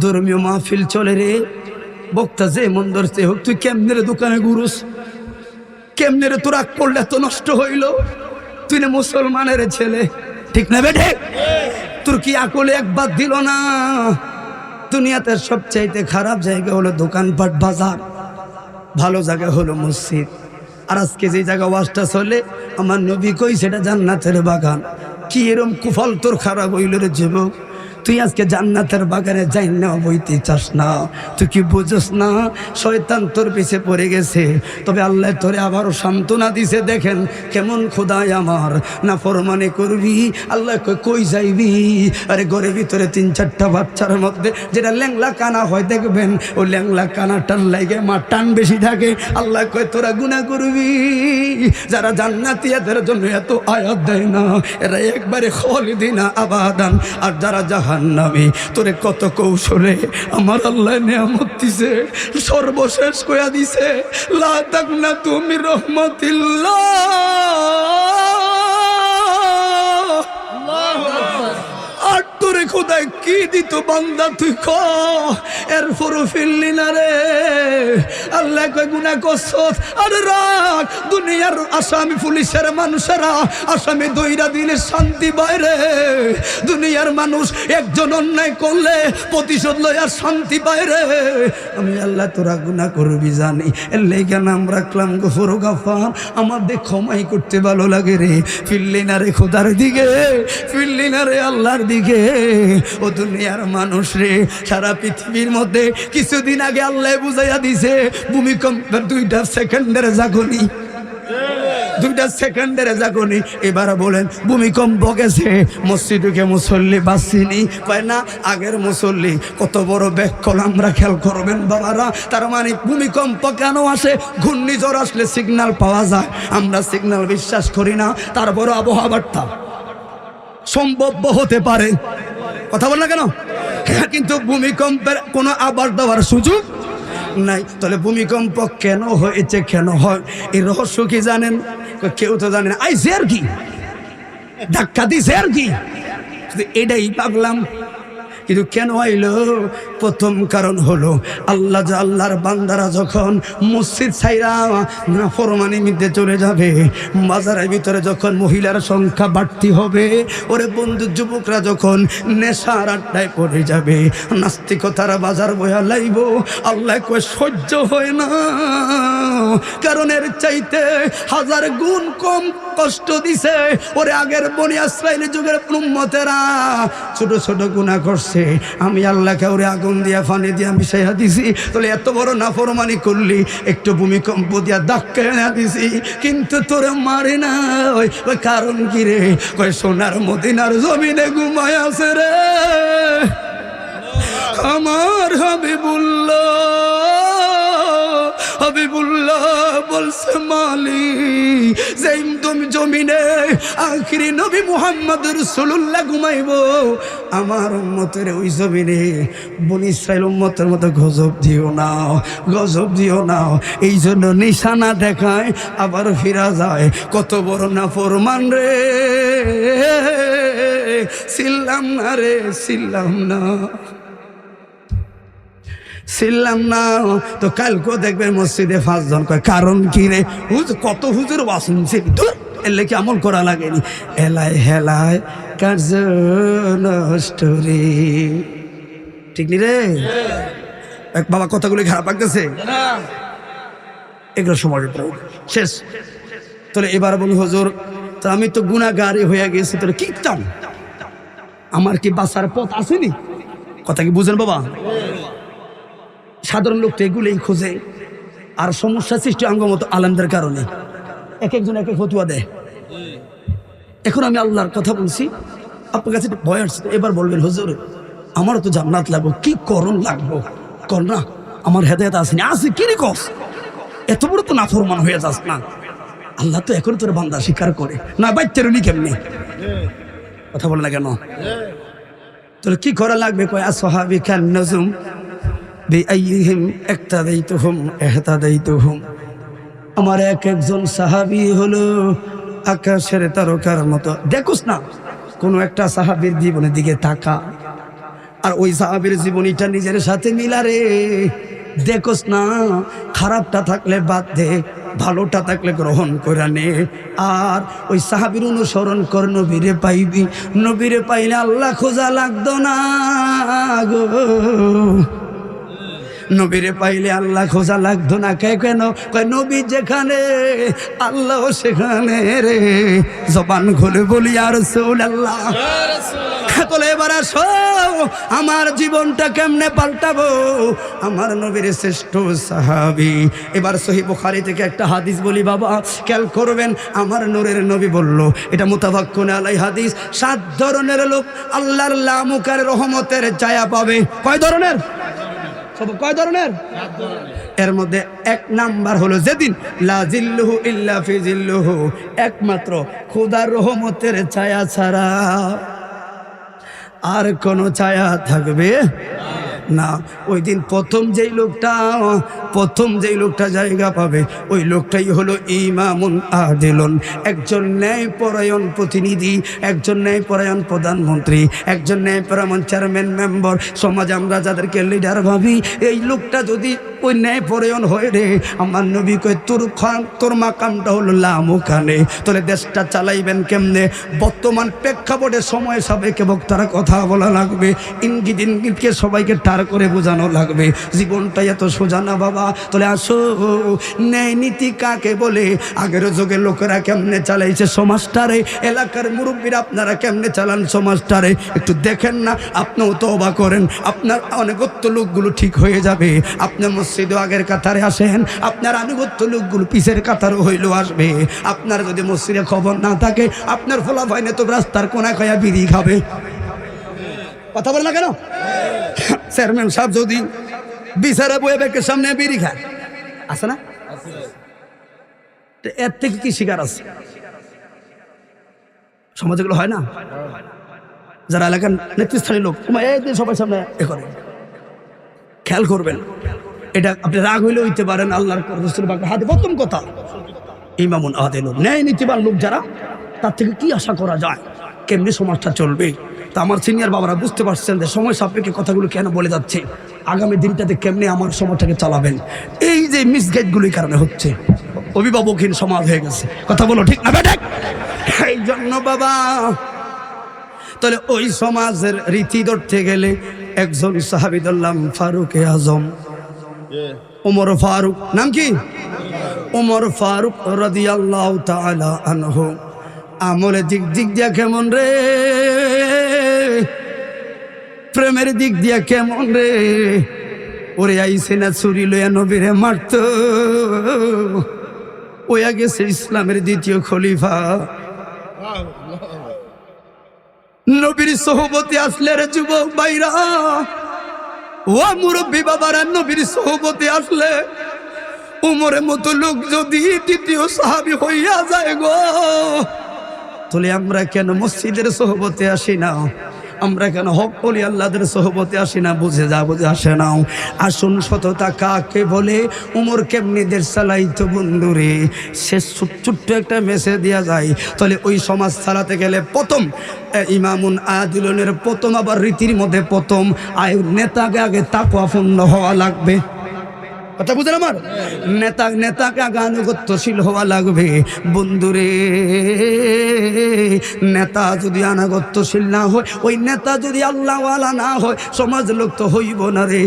S1: ধর্মীয় মাহফিল চলে রে, বক্তা যে মন ধরছে হোক, তুই কেমনে রে দোকানে ঘুরুস? কেমনে রে তোর আগ করলে এত নষ্ট হইল? তুই না মুসলমানের ছেলে, ঠিক না বেঠে? তোর কি আকলে একবার দিল না? দুনিয়াতে সবচাইতে খারাপ জায়গা হলো দোকানপাট বাজার, ভালো জায়গা হলো মসজিদ। আর আজকে যে জায়গা ওয়াজটা চলে, আমার নবী কই সেটা জান্নাতের বাগান। কি এরম কুফল তোর খারাপ হইল রে যুবক? তুই আজকে জান্নাতের বাগানে যাই না বইতে চাস না, তুই কি বুঝস না? শয়তান তোর পিছে পড়ে গেছে, তবে আল্লাহ তোরে আবারও সান্ত্বনা দিছে। দেখেন কেমন খোদাই আমার, না ফরমানি করবি আল্লাহ কই যাইবি? আরে ঘরের ভিতরে 3-4টা বাচ্চার মধ্যে যেটা ল্যাংলা কানা হয় দেখবেন, ও ল্যাংলা কানাটার লাগে মা টান বেশি থাকে। আল্লাহ কয় তোরা গুনাহ করবি। যারা জান্নাতি এদের জন্য এত আয়াত দেয় না, এরা একবারে খালিদিনা আবাদান। আর যারা জাহান্নামী, তোরে কত কৌশলে আমার আল্লাহ নিয়ামত দিছে, সর্বশেষ কইয়া দিছে লা তাকনাতু মির রাহমাতিল্লাহ। আর তোরে খোদায় কি দিত বান্দা তুই ক? এরপর ফিরলি না রে। আল্লাহ কয় গুনাহ করছস, আর রাখ। দুনিয়ার আসামি পুলিশের মানুষেরা আসামি দইরা দিলে শান্তি বাইরে। দুনিয়ার মানুষ একজন অন্যায় করলে প্রতিশোধ লইয়া শান্তি বাইরে। আমি আল্লাহ তোরা গুনাহ করবি জানি, এর লেগে নাম রাখলাম গফুর গাফার। আমাদের ক্ষমাই করতে ভালো লাগে রে। ফিরলি না রে খোদার দিকে, ফিরলি না রে আল্লাহর দিকে। ও দুনিয়ার মানুষ রে, সারা পৃথিবীর মধ্যে কিছুদিন আগে আল্লাহ বুঝাইয়া দিছে ভূমিকম্পের 2টা সেকেন্ডের জাগনি, 2টা সেকেন্ডের জাগনি। এবার বলেন ভূমিকম্প গেছে, মসজিদে মুসল্লি বাসিনি পায় না? আগের মুসল্লি কত বড় ব্যাকল আমরা খেয়াল করবেন বাবারা। তার মানে ভূমিকম্প কেন আসে? ঘূর্ণিঝড় আসলে সিগন্যাল পাওয়া যায়, আমরা সিগন্যাল বিশ্বাস করি না। তার বড় আবহাওয়াটা সম্ভব হতে পারে, কথা বল না কেন? কিন্তু ভূমিকম্পের কোনো আবার দেওয়ার সুযোগ নাই। তাহলে ভূমিকম্প কেন হয়েছে, কেন হয়, এই রহস্য কি জানেন? কেউ তো জানে না। আইসে আর কি, ধাক্কা দিছে আর কি, এটাই ভাবলাম। কিন্তু কেন আইলো? প্রথম কারণ হলো আল্লাহর বান্দারা যখন মসজিদ ছাইরা নাফরমানি মধ্যে চলে যাবে, বাজারের ভিতরে যখন মহিলার সংখ্যা বাড়তি হবে, ওরে বন্ধু যুবকরা যখন নেশার আড্ডায় পড়ে যাবে, নাস্তিকতার বাজার বয়া লাইব, আল্লাহ কয় সহ্য হয় না। কারণ এর চাইতে 1000 গুণ কম কষ্ট দিছে ওরে আগের বনি ইসরাইল যুগের উম্মতেরা। ছোট ছোট গুনাহ করছে, আমি আল্লাহকে ওরে আগুন দিয়া পানি দিয়া মিশাইয়া দিছি। তাহলে এত বড় নাফরমানি করলি, একটু ভূমিকম্প দিয়া ধাক্কা এনে দিছি, কিন্তু তোরে মারে না। ওই কারণ কি রে? কয় সোনার মদিনার জমিনে ঘুমায় আছে রে আমার হাবিবুল্লাহ। হাবিবুল্লাহ বলছে মালিক যে তুমি জমিনে আখিরি নবী মুহাম্মদ রাসূলুল্লাহ ঘুমাইব, আমার উম্মতের ওই জমিনে বনি ইসরাইল উম্মতের মতো গজব দিও না, গজব দিও না। এই জন্য নিশানা দেখায় আবার ফিরা যায়। কত বড় নাফরমান রে, ছিলাম না রে, ছিলাম না, ছিলাম না। তো কালকেও দেখবে মসজিদে 5 জন কয় কারণ কি রে? কত হুজুর বাসুনছে, এলে কি আমল করা লাগেনি? এলাই হেলায় কার্য নষ্ট রে, ঠিক নি রে? এক বাবা কথাগুলি খারাপ লাগতেছে, এগুলো সময় শেষ। তাহলে এবার বলি হুজুর তো আমি তো গুনাহগারী হয়ে গেছি, তোর কি চান? আমার কি বাঁচার পথ আসেনি? কথা কি বুঝেন বাবা? সাধারণ লোক তো এগুলোই খোঁজে, আর সমস্যা সৃষ্টি অঙ্গমত আলেমদের কারণে এক একজন এক এক ফতুয়া দেয়। এখন আমি আল্লাহর কথা বলছি, আপনার কাছে ভয় আসছে। এবার বলবেন হুজুর আমারও তো জান্নাত লাগবো, কি করণ লাগবো? কর না, আমার হেদায়েত আসেনি। আসে কি রে কস? এত বড় তো নাফরমান হয়ে যাস না। আল্লাহ তো এখন তোর বান্দা স্বীকার করে না, বাইতের উনি কেমনি কথা বলে না কেন? তোর কি করা লাগবে? কয় আসহাবি কান নজুম বিআইহিম ইক্তাদাইতুহুম ইহতাদাইতুহুম। আমার এক একজন সাহাবী হলো আকাশের তারকার মতো। দেখোস না কোনো একটা সাহাবীর জীবনের দিকে তাকা, আর ওই সাহাবীর জীবনীটা নিজের সাথে মিলারে। দেখোস না, খারাপটা থাকলে বাদ দে, ভালোটা থাকলে গ্রহণ করে নে। আর ওই সাহাবীর অনুসরণ কর, নবীরে পাইবি। নবীরে পাইলে আল্লাহ খোঁজা লাগতো না গো, নবীরে পাইলে আল্লাহ খোঁজা লাগতো না। কে কেন? কয় নবী যেখানে আল্লাহ সেখানে রে। জবান খুলে বলি আর রাসূলুল্লাহ। তাহলে এবার আসো, আমার জীবনটা কেমনে পাল্টাবো? আমার নবীর শ্রেষ্ঠ সাহাবী। এবার সহিহ বুখারী থেকে একটা হাদিস বলি বাবা, খেয়াল করবেন। আমার নূরের নবী বলল, এটা মুতাফাক্কুন আলাই হাদিস, 7 ধরনের লোক আল্লাহর লামুকার রহমতের ছায়া পাবে। কয় ধরনের? কয় ধরনের? এর মধ্যে 1 নাম্বার হলো যেদিন লা জিল্লুহু ইল্লা ফি জিল্লুহু, একমাত্র খোদার রহমতের ছায়া ছাড়া আর কোনো ছায়া থাকবে না। ওই দিন প্রথম যেই লোকটা জায়গা পাবে, ওই লোকটাই হলো ইমামুন আদিলুন, একজন ন্যায়পরায়ণ প্রতিনিধি, একজন ন্যায়পরায়ণ প্রধানমন্ত্রী, একজন ন্যায়পরায়ণ চেয়ারম্যান মেম্বার। সমাজে আমরা যাদেরকে লিডার ভাবি, এই লোকটা যদি ওই ন্যায়পরায়ণ হয়ে রে, আমার নবী কয় তোর মাকামটা হলো লামুখানে। তাহলে দেশটা চালাইবেন কেমনে? বর্তমান প্রেক্ষাপটে সময় সাপেক্ষে বক্তারা কথা বলা লাগবে, ইঙ্গিতকে সবাইকে টার করে বোঝানো লাগবে। জীবনটা এত সোজা না বাবা। তাহলে আসো, ন্যায় নীতি কাকে বলে? আগের যুগের লোকেরা কেমনে চালাইছে সমাজটারে, এলাকার মুরব্বীরা আপনারা কেমনে চালান সমাজটারে, একটু দেখেন না। আপনিও তওবা করেন, আপনার অনেকত্ব লোকগুলো ঠিক হয়ে যাবে। আপনার মসজিদও আগের কাতারে আসেন, আপনার আনুগত্য লোকগুলো পিছের কাতারও হইলেও আসবে। আপনার যদি মসজিদে খবর না থাকে, আপনার ফলাফাইনে তো রাস্তার কোনায় খায়া বিড়ি খাবে। কথা বলে না কেন? চেয়ারম্যান সাহেব যদি বিচারে বয়ে ব্যাগের সামনে বিড়ি খায়, আছে না? এর থেকে কি শিকার আছে? সমাজে এগুলো হয় না? যারা এলাকার নেতৃস্থানীয় লোক সবার সামনে এ করে, খেয়াল করবেন। এটা আপনি রাগ হইলে হইতে পারেন, আল্লাহর হাতে প্রথম কথা ইমামুন আদিলুন, ন্যায় নীতিবান লোক যারা, তার থেকে কি আশা করা যায়? কেমনি সমাজটা চলবে? তা আমার সিনিয়র বাবারা বুঝতে পারছেন যে সময় সাপেক্ষে কথাগুলো কেন বলে যাচ্ছে, আগামী দিনটাতে কেমনি আমার সমাজটাকে চালাবেন। এই যে মিসগাইডগুলির কারণে হচ্ছে, অভিভাবকহীন সমাজ হয়ে গেছে। কথা বলো ঠিক না বেটা? এই জন্য বাবা, তাহলে ওই সমাজের রীতি ধরতে গেলে একজন সাহাবী ধরলাম, ফারুক আজম, ওমর ফারুক। নাম কি? ওমর ফারুক রাদিয়াল্লাহু তাআলা আনহু। আমলের দিক দিয়া কেমন রে? প্রেমের দিক দিয়া কেমন রে? ওরে আইসে না ছুরি লইয়া নবীরে মারত, ওয়া গেছে ইসলামের দ্বিতীয় খলিফা। নবীর সোহবতে আসলে রে যুবক ভাইরা, ও মুরব্বী বাবারা, নবীর সোহবতে আসলে উমরের মতো লোক যদি দ্বিতীয় সাহাবী হইয়া যায় গো, তাহলে আমরা কেন মসজিদের সোহবতে আসি না? আমরা কেন হক বলি আল্লাহদের সোহবতে আসি না? বুঝে আসে না। আসুন সততা কাকে বলে, উমর কেমনি দেশ চালাইতো বন্ধুরে, সে ছোট্ট একটা মেসেজ দেওয়া যায়। তাহলে ওই সমাজ চালাতে গেলে প্রথম ইমামুন আদিলুনের প্রথম, আবার রীতির মধ্যে প্রথম নেতাকে আগে তাকওয়াপূর্ণ হওয়া লাগবে। কথা বুঝেন আমার? নেতাকে আগে আনুগত্যশীল হওয়া লাগবে বন্ধুরে। নেতা যদি আনুগত্যশীল না হয়, ওই নেতা যদি আল্লাহওয়ালা না হয়, সমাজ লোক তো হইব না রে।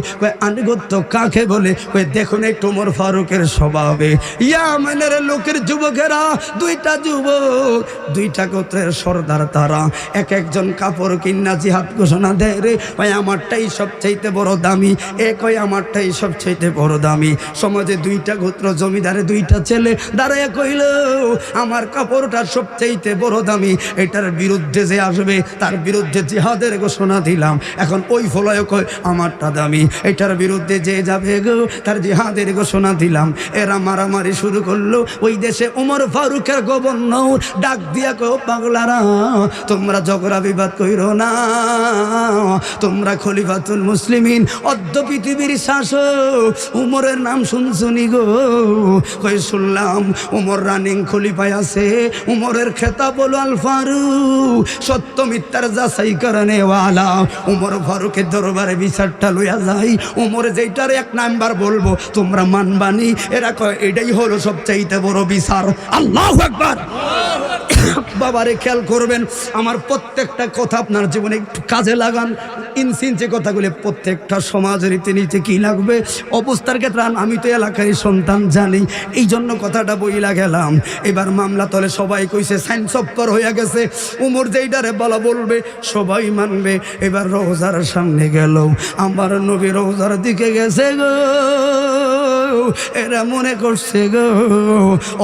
S1: আনুগত্য কাকে বলে? দেখুন একটু ওমর ফারুকের স্বভাবে। ইয়ামানের লোকের যুবকেরা, দুইটা যুবক, দুইটা গোত্রের সর্দার তারা, এক একজন কাপড় কিনা জিহাদ ঘোষণা দেয় রে, ভাই আমারটাই সবচাইতে বড় দামি, এক হয় আমারটাই সবচাইতে বড় দামি। সমাজে দুইটা গোত্র, জমিদারে দুইটা ছেলে দাঁড়ায় কইল, আমার কাপড়টা সবচাইতে বড় দামি, এটার বিরুদ্ধে যে আসবে তার বিরুদ্ধে জিহাদের ঘোষণা দিলাম। এখন ওই ফলয় কয় আমারটা দামি, এটার বিরুদ্ধে যে যাবে গো তার জিহাদের ঘোষণা দিলাম। এরা মারামারি শুরু করলো। ওই দেশে ওমর ফারুকের গভর্নর ডাক দিয়া কো পাগলারা, তোমরা ঝগড়া বিবাদ কইরো না, তোমরা খলিফাতুল মুসলিমিন অর্ধ পৃথিবীর শাসক উমরের নাম শুনছুনি গো? কই শুনলাম উমর রানিং খলিফায় আছে, উমরের খেতাব বলো আল ফারুক, সত্য মিথ্যার যাচাই করনে ওয়ালা। উমর ফারুকের দরবারে বিচারটা লইয়া যাই, উমর যেইটার এক নাম্বার বলবো তোমরা মানবানি। এরা কয় এটাই হলো সবচাইতে বড় বিচার। আল্লাহু আকবার। বাবারে খেয়াল করবেন, আমার প্রত্যেকটা কথা আপনার জীবনে একটু কাজে লাগান। ইনসিনচে কথাগুলি প্রত্যেকটা সমাজের রীতিনীতি কী লাগবে অবস্থার ক্ষেত্রে। আমি তো এলাকায় সন্তান জানি, এই জন্য কথাটা বইলা গেলাম। এবার মামলা তলে সবাই কইছে সাইন্স অফ হয়ে গেছে, উমর যেইটারে বলা বলবে সবাই মানবে। এবার রোজার সামনে গেল, আমার নবী রোজার দিকে গেছে গো। এরা মনে করছে গো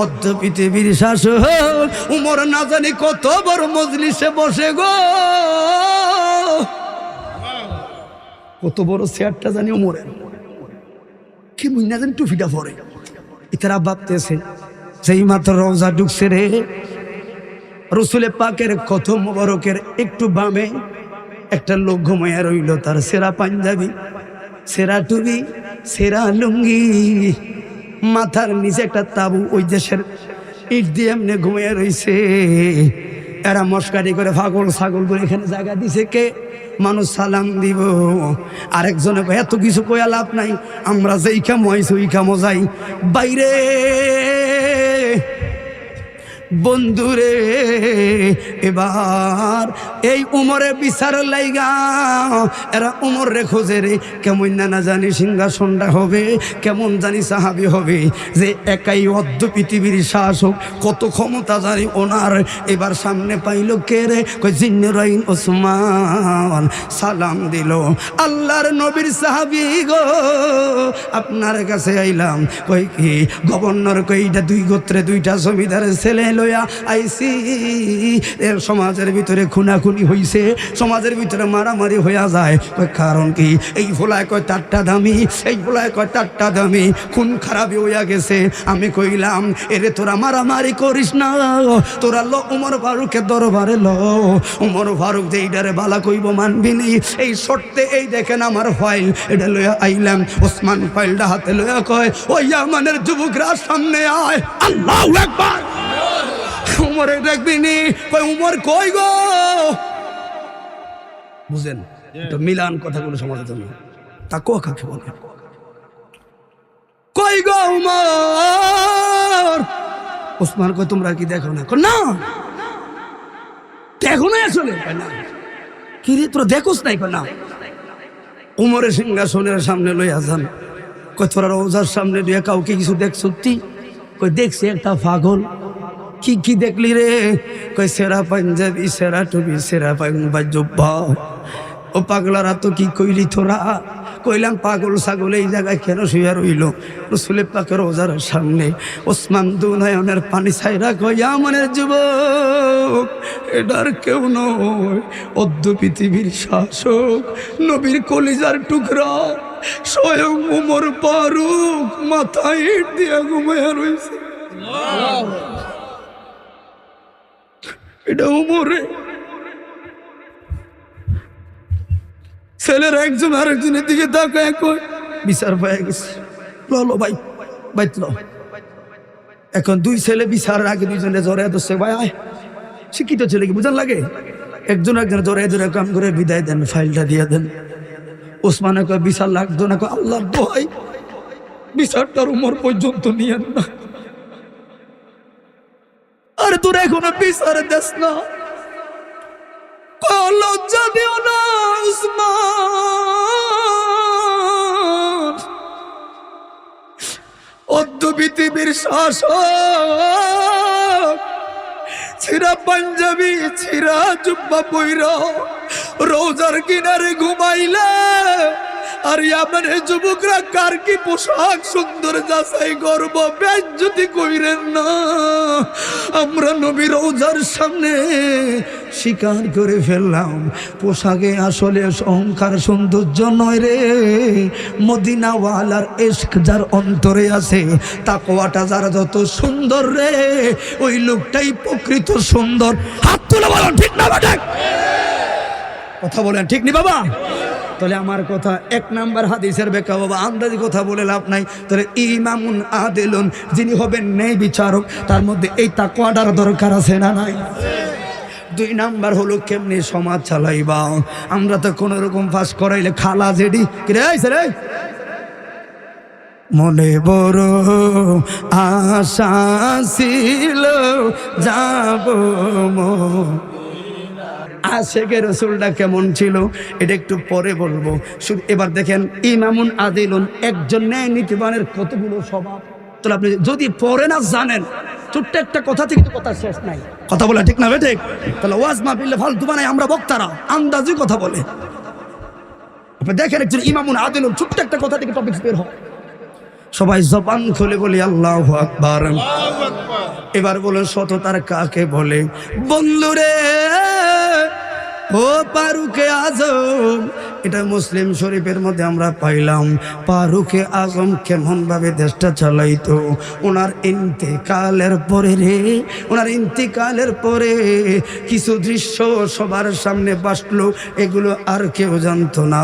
S1: অর্ধ পৃথিবীর শাসক উমর না জানি কত বড় মজলিসে বসে গো, কত বড় চেয়ারটা জানি উমরের, কি বুঝনা জানি টুপিটা পরে। এরা ভাবতেছে সেই মাত্র রোজা ঢুকছে রে, রসুলে পাকের কত মোবারকের একটু বামে একটা লোক ঘুমাইয়া রইল, তার সেরা পাঞ্জাবি, সেরা টুপি, সেরা লুঙ্গি, মাথার নিচে একটা তাবু, ওই দেশের ইট দিয়ে এমনি ঘুমিয়ে রইছে। এরা মস্কারি করে পাগল ছাগল করে এখানে জায়গা দিছে কে? মানুষ সালাম দিব। আরেকজনে এত কিছু কয়া লাভ নাই, আমরা যেই কাম হয়েছে ওই কামও যাই। বাইরে বন্ধুরে, এবার এই উমরে বিচার লাইগা এরা উমর রে খোঁজে রে, কেমন না জানি সিংহাসনটা হবে, কেমন জানি সাহাবি হবে, যে একাই অর্ধ পৃথিবীর শাসক, কত ক্ষমতা জানি ওনার। এবার সামনে পাইল কে রে? কই জিন্নুরাইন ওসমান। সালাম দিল, আল্লাহর নবীর সাহাবি গো, আপনার কাছে আইলাম। কই কি গভর্নর? কইটা দুই গোত্রে দুইটা জমিদারের ছেলে লইয়া আইসি। এর সমাজের ভিতরে খুনাখুনি হইছে, সমাজের ভিতরে মারামারি হইয়া যায়। কারণ কি? এই ফোলায় কয় তারটা দামি, এই ফোলায় কয় তারটা দামি, খুন খারাপি হইয়া গেছে। আমি কইলাম এরে তোরা মারামারি করিস না, তোরা ল উমর ফারুকের দরবারে ল। উমর ফারুক যে এইটারে বালা কইব মানবিনি, এই শর্তে এই দেখেন আমার ফাইল, এটা লইয়া আইলাম। ওসমান ফাইলটা হাতে লইয়া কয় ওই আমানের যুবকরা সামনে আয়। আল্লাহু আকবার। উমরে দেখবিনি, কই উমর কই গো? বুঝেন এটা মিলান কথাগুলো সমাজের জন্য। তা কাকে বলে? কই গো উমর? ওসমান কই তোমরা কি দেখো না? না দেখো না আসলে। না কি রে তোরা দেখোস নাই? না উমরের সিংহাসনের সামনে লইয়া যান। কই তোরা রোজার সামনে লইয়া কাউকে কিছু দেখছ? কই দেখছি একটা পাগল। কি কি দেখলি রে? কই সেরা পাঞ্জাবি, সেরা টুপি, সেরা জুব্বা। ও পাগলারা তো কি কইলি তোরা? কইলাম পাগল ছাগল এই জায়গায় কেন শুয়ে রইল? রসুলের পাকের রোজার সামনে। ওসমান দুনয়নের পানি ছাইরা কই আমানের যুবক, এটার কেউ নয়, অর্ধ পৃথিবীর শাসক, নবীর কলিজার টুকরা, স্বয়ং উমর ফারুক মাথায় ইট দিয়া ঘুমাইয়া রইছে। এটা উমরে। ছেলেরা একজন আরেকজনের দিকে তাকায় কয় বিচার পাইয়া গেছে, লো ভাই বাইত লো। এখন দুই ছেলে বিচারের আগে দুইজনে জড়াই ধরছে, ভাই আয়। শিক্ষিত ছেলে কি বুঝান লাগে? একজন একজন জড়াই ধরে কাম করে বিদায় দেন, ফাইলটা দিয়ে দেন। ওসমানে কয় বিচার লাগতো না। কয় আল্লাহর দোহাই বিচারটার উমর পর্যন্ত নিয়েন না। আরে তোরা এখনো বিচার দেস না, লজ্জা দিও না উসমান, অর্ধ পৃথিবীর শাসক, ছিঁড়া পাঞ্জাবি, ছিঁড়া জুব্বা পইরা রোজার কিনারে ঘুমাইলে আর আমার এই যুবকরা কার কি পোশাক সুন্দর যাচাই করব, বেজ্জতি কইরেন না। আমরা নবীর রওজার সামনে স্বীকার করে ফেললাম পোশাকে আসলে অহংকার সৌন্দর্য নয় রে, মদিনাওয়ালার ইশক যার অন্তরে আছে, তাকওয়াটা যার যত সুন্দর রে, ওই লোকটাই প্রকৃত সুন্দর। হাত তুলে বলেন ঠিক না ঠিক? কথা বলেন ঠিক নি বাবা? তাহলে আমার কথা এক নাম্বার হাদিসের ব্যাখ্যা বাবা, আন্দাজি কথা বলে লাভ নাই। তাহলে ইমামুন আদিলুন, যিনি হবেন ন্যায় বিচারক, তার মধ্যে এই তাকওয়াটার দরকার আছে না নাই? 2 নাম্বার হলো কেমনি সমাজ চালাইবা। আমরা তো কোন রকম পাস করাইলে খালা জেডি রে রে মনে বড় আশা ছিল যাব আশেকের রাসূলটা কেমন ছিল এটা একটু পরে বলবো। শুধু এবার দেখেন ইমামুন আদিলুন, একজন ন্যায় নীতিবানের কতগুলো স্বভাব। তাহলে আপনি যদি পরে না জানেন, ছোট্ট একটা কথা থেকে তো কথা শেষ নাই। কথা বলে ঠিক না ঠিক? তাহলে ওয়াজ মাহফিলে ফালতু বানাই আমরা বক্তারা, আন্দাজি কথা বলে। আপনি দেখেন একজন ইমামুন আদিলুন, ছোট্ট একটা কথা থেকে টপিক বের হয়। সবাই জবান খুলে বলি আল্লাহু আকবার। এবার বলেন সততার কাকে বলে? বন্ধুরে ও ফারুকে আজম, এটা মুসলিম শরীফের মধ্যে আমরা পাইলাম। ফারুকে আজম কেমন ভাবে দেশটা চালাইতো। ওনার ইন্তেকালের পরে রে, ওনার ইন্তেকালের পরে কিছু দৃশ্য সবার সামনে বাসলো, এগুলো আর কেউ জানতো না।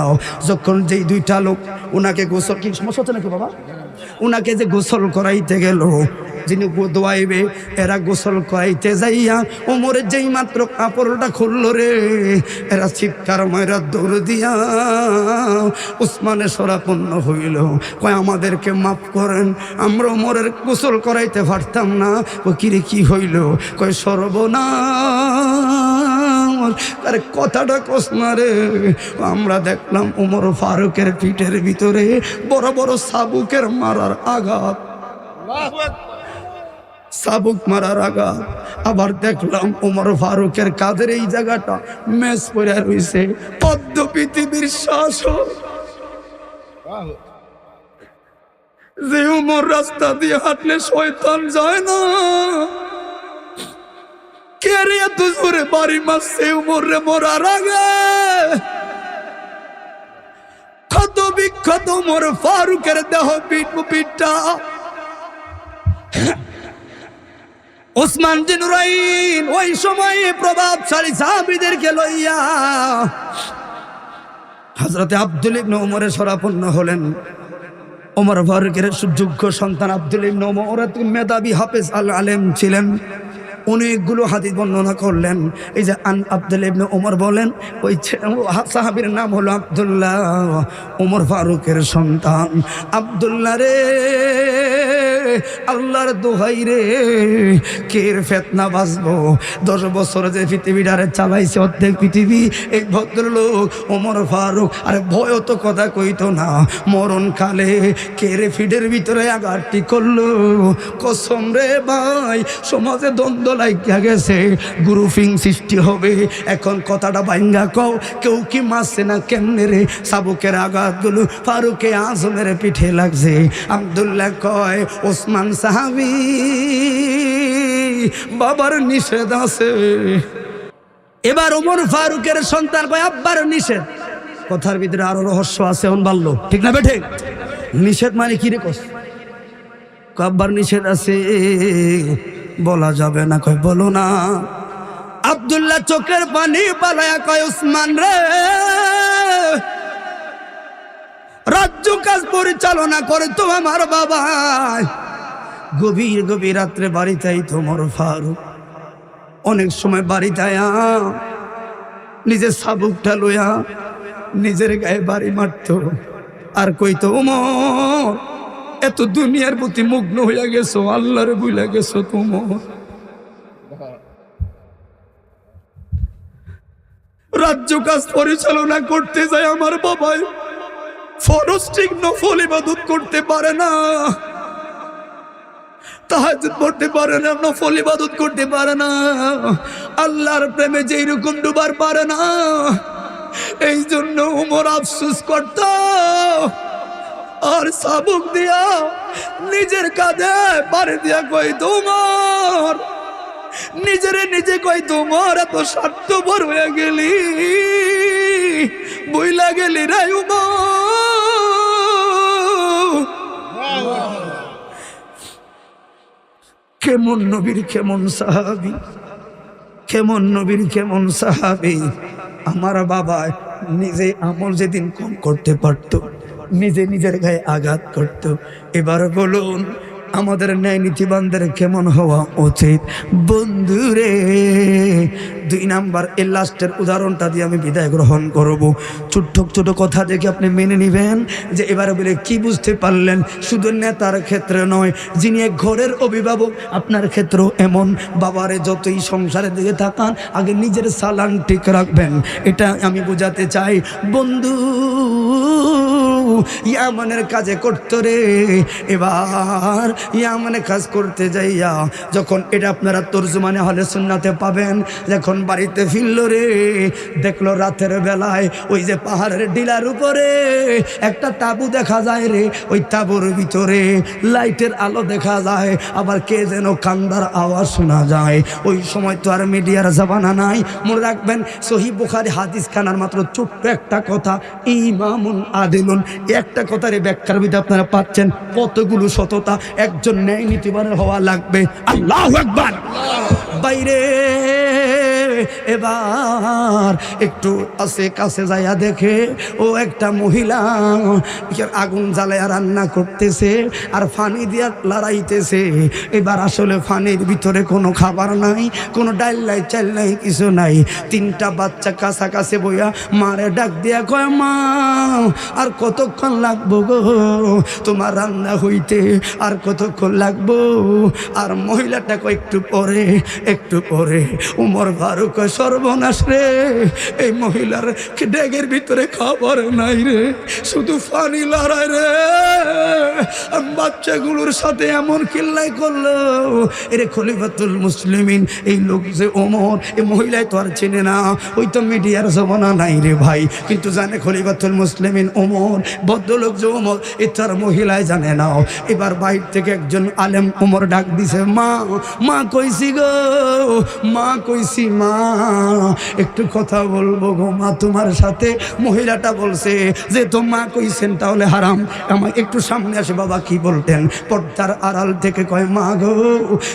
S1: যখন যেই 2টা লোক ওনাকে গোসল, কি সমস্যা হচ্ছে নাকি বাবা? ওনাকে যে গোসল করাইতে গেল, যিনি দোয়াইবে, এরা গোসল করাইতে যাইয়া ওমরের যেই মাত্র কাপড়টা খুললো রে, এরা চিৎকার মায়েরা দৌড় দিয়া উসমানে শরাপন্ন হইল। কয় আমাদেরকে মাফ করেন, আমরা ওমরের গোসল করাইতে পারতাম না। ও কিরে কি হইল? কয় সর্বনাশ, আরে কথাটা কস না রে। আমরা দেখলাম ওমর ফারুকের পিঠের ভিতরে বড় বড় সাবুকের মারার আঘাত, সাবুক মারার আঘাত। আবার দেখলাম ওমর ফারুকের কাঁধের এই জায়গাটা মেস পড়ে রয়েছে। পদ্ম পৃথিবীর শাসক যে ওমর রাস্তা দিয়ে হাঁটলে শয়তান যায় না, কে রে এত জোরে বাড়ি মারছে ওমর রে মরার আগে? ক্ষত বিক্ষত ওমর ফারুকের দেহ পিঠটা ওসমান বিন নুরাইন ওই সময় প্রভাবশালী সাহাবীদেরকে লইয়া হযরতে আব্দুল ইবনে ওমরের শরাপন্ন হলেন। ওমর ফারুকের যোগ্য সন্তান আব্দুল ইবনে ওমর মেধাবী হাফেজ আল আলেম ছিলেন। অনেকগুলো হাদিস বর্ণনা করলেন। এই যে আব্দুল ইবনে ওমর বলেন, ওই সাহাবীর নাম হলো আব্দুল্লাহ, ওমর ফারুকের সন্তান। আব্দুল্লাহ রে, আল্লাহর দোহাই রে, কের ফেতনা বাঁচবো? 10 বছর যে পৃথিবীটারে চালাইছে অর্ধেক পৃথিবী এই ভদ্রলোক ওমর ফারুক। আরে ভয় তো কথা কইতো না, মরণকালে কেরে ফিডের ভিতরে আঘাতটি করলো। কসম রে ভাই, সমাজে দ্বন্দ্ব লাগিয়া গেছে, গ্রুপিং সৃষ্টি হবে। এখন কথাটা ভাঙ্গা কও, কেউ কি মারছে না কেমনে রে? সাবুকের আঘাতগুলো ফারুকে আজমের পিঠে লাগছে। আব্দুল্লাহ কয়, ওসমান সাহাবী বাবার নিষেধ আছে। এবার ওমর ফারুকের সন্তান কয় আব্বার নিষেধ। কথার ভিতরে আরো রহস্য আছে, অন বললো ঠিক না বেঠে? নিষেধ মানে কি রে? কস আব্বার নিষেধ আছে, বলা যাবে না। কয় বলো না। আব্দুল্লাহ চোখের পানি পালায়া কয়, ওসমান রে, রাজ্য কাজ পরিচালনা করে তো আমার বাবা। গভীর গভীর রাত্রে বাড়িতে আইতো ওমর ফারুক। অনেক সময় বাড়িতে আয়া নিজের সাবুকটা লইয়া নিজের গায়ে বাড়ি মারতো আর কইতো, ওমর এত দুনিয়ার প্রতি মুগ্ন হইয়া গেছো, আল্লাহরে ভুইলা গেছো তোমার। রাজ্য কাজ পরিচালনা করতে যায় আমার বাবাই ফরজ ঠিক নফল ইবাদত করতে পারে না, তাহাজ্জুদ পড়তে পারে না, নফল ইবাদত করতে পারে না, আল্লাহর প্রেমে যেই রকম ডুবার পারে না, এই জন্য উমর আফসোস করত আর চাবুক দিয়া নিজের কাঁধে পারে দিয়া কই তোমার নিজেরে নিজে কই তোমার এত স্বার্থপর হয়ে গেলি বইলা গেলি রে উমর। কেমন নবীর কেমন সাহাবী, কেমন নবীর কেমন সাহাবী। আমার বাবা নিজে আমল যেদিন কম করতে পারত, নিজে নিজের গায়ে আঘাত করত। এবার বলুন আমাদের ন্যায় নীতিবানদের কেমন হওয়া উচিত? বন্ধুরে, 2 নাম্বার এই লাস্টের উদাহরণটা দিয়ে আমি বিদায় গ্রহণ করব। ছোট্ট ছোট কথা দেখে আপনি মেনে নেবেন যে এবারে বলে কি বুঝতে পারলেন। শুধু নেতার ক্ষেত্রে নয়, যিনি এক ঘরের অভিভাবক আপনার ক্ষেত্রেও এমন। বাবারে যতই সংসারের দিকে তাকান, আগে নিজের সালান ঠিক রাখবেন, এটা আমি বোঝাতে চাই। বন্ধু ইয়ামানের কাজে করতো রে, এবার ইয়ামানে কাজ করতে যাইয়া যখন এটা আপনারা তর্জমানে হলে সুন্নাতে পাবেন, যখন বাড়িতে ফিরল রে, দেখলো রাতের বেলায় ওই যে পাহাড়ের ডিলার উপরে একটা তাবু দেখা যায় রে, ওই তাবুর ভিতরে লাইটের আলো দেখা যায়, আবার কে যেন কান্দার আওয়াজ শোনা যায়। ওই সময় তো আর মিডিয়ার জামানা নাই। মনে রাখবেন সহিহ বুখারী হাদিস খানার মাত্র ছোট্ট একটা কথা, ইমামুন আদিলুন, একটা কথার ব্যাখ্যার ভিতরে আপনারা পাচ্ছেন কতগুলো সততা। একজন ন্যায় নীতিবান হওয়া লাগবে। আল্লাহু আকবার। বাইরে এবার একটু কাছে যাইয়া দেখে ও একটা মহিলা আগুন জ্বালাইয়া রান্না করতেছে আর ফানি দিয়া লড়াইতেছে। এবার আসলে ফানির ভিতরে কোনো খাবার নাই, কোনো ডাল নাই, চাল নাই, কিছু নাই। 3টা বাচ্চা কাছাকাছি বইয়া মারে ডাক দিয়া কয়, মা আর কতক্ষণ লাগবো গো তোমার রান্না হইতে, আর কতক্ষণ লাগবো? আর মহিলাটা কয় একটু পরে, একটু পরে। উমর ফারুক কয়, সর্বনাশ রে, এই মহিলার ড্যাগের ভিতরে খাবার নাই রে, শুধু পানি লড়াই রে। বাচ্চাগুলোর সাথে এমন কিল্লাই করলো। এরে খলিফাতুল মুসলিমিন, এই লোক যে ওমর, এই মহিলায় তো আর চেনে না, ওই তো মিডিয়ার জমানা নাই রে ভাই, কিন্তু জানে খলিফাতুল মুসলিমিন ওমর, ভদ্রলোক যে ওমর, এ তার মহিলায় জানে না। এবার বাইর থেকে একজন আলেম ওমর ডাক দিছে, মা, মা কইছি গো, মা কইছি, মা একটু কথা বলবো গো মা তোমার সাথে। মহিলাটা বলছে যে তো মা কইছেন তাহলে হারাম, আমার একটু সামনে আসে। বাবা কি বলতেন? পর্দার আড়াল থেকে কয়, মা গো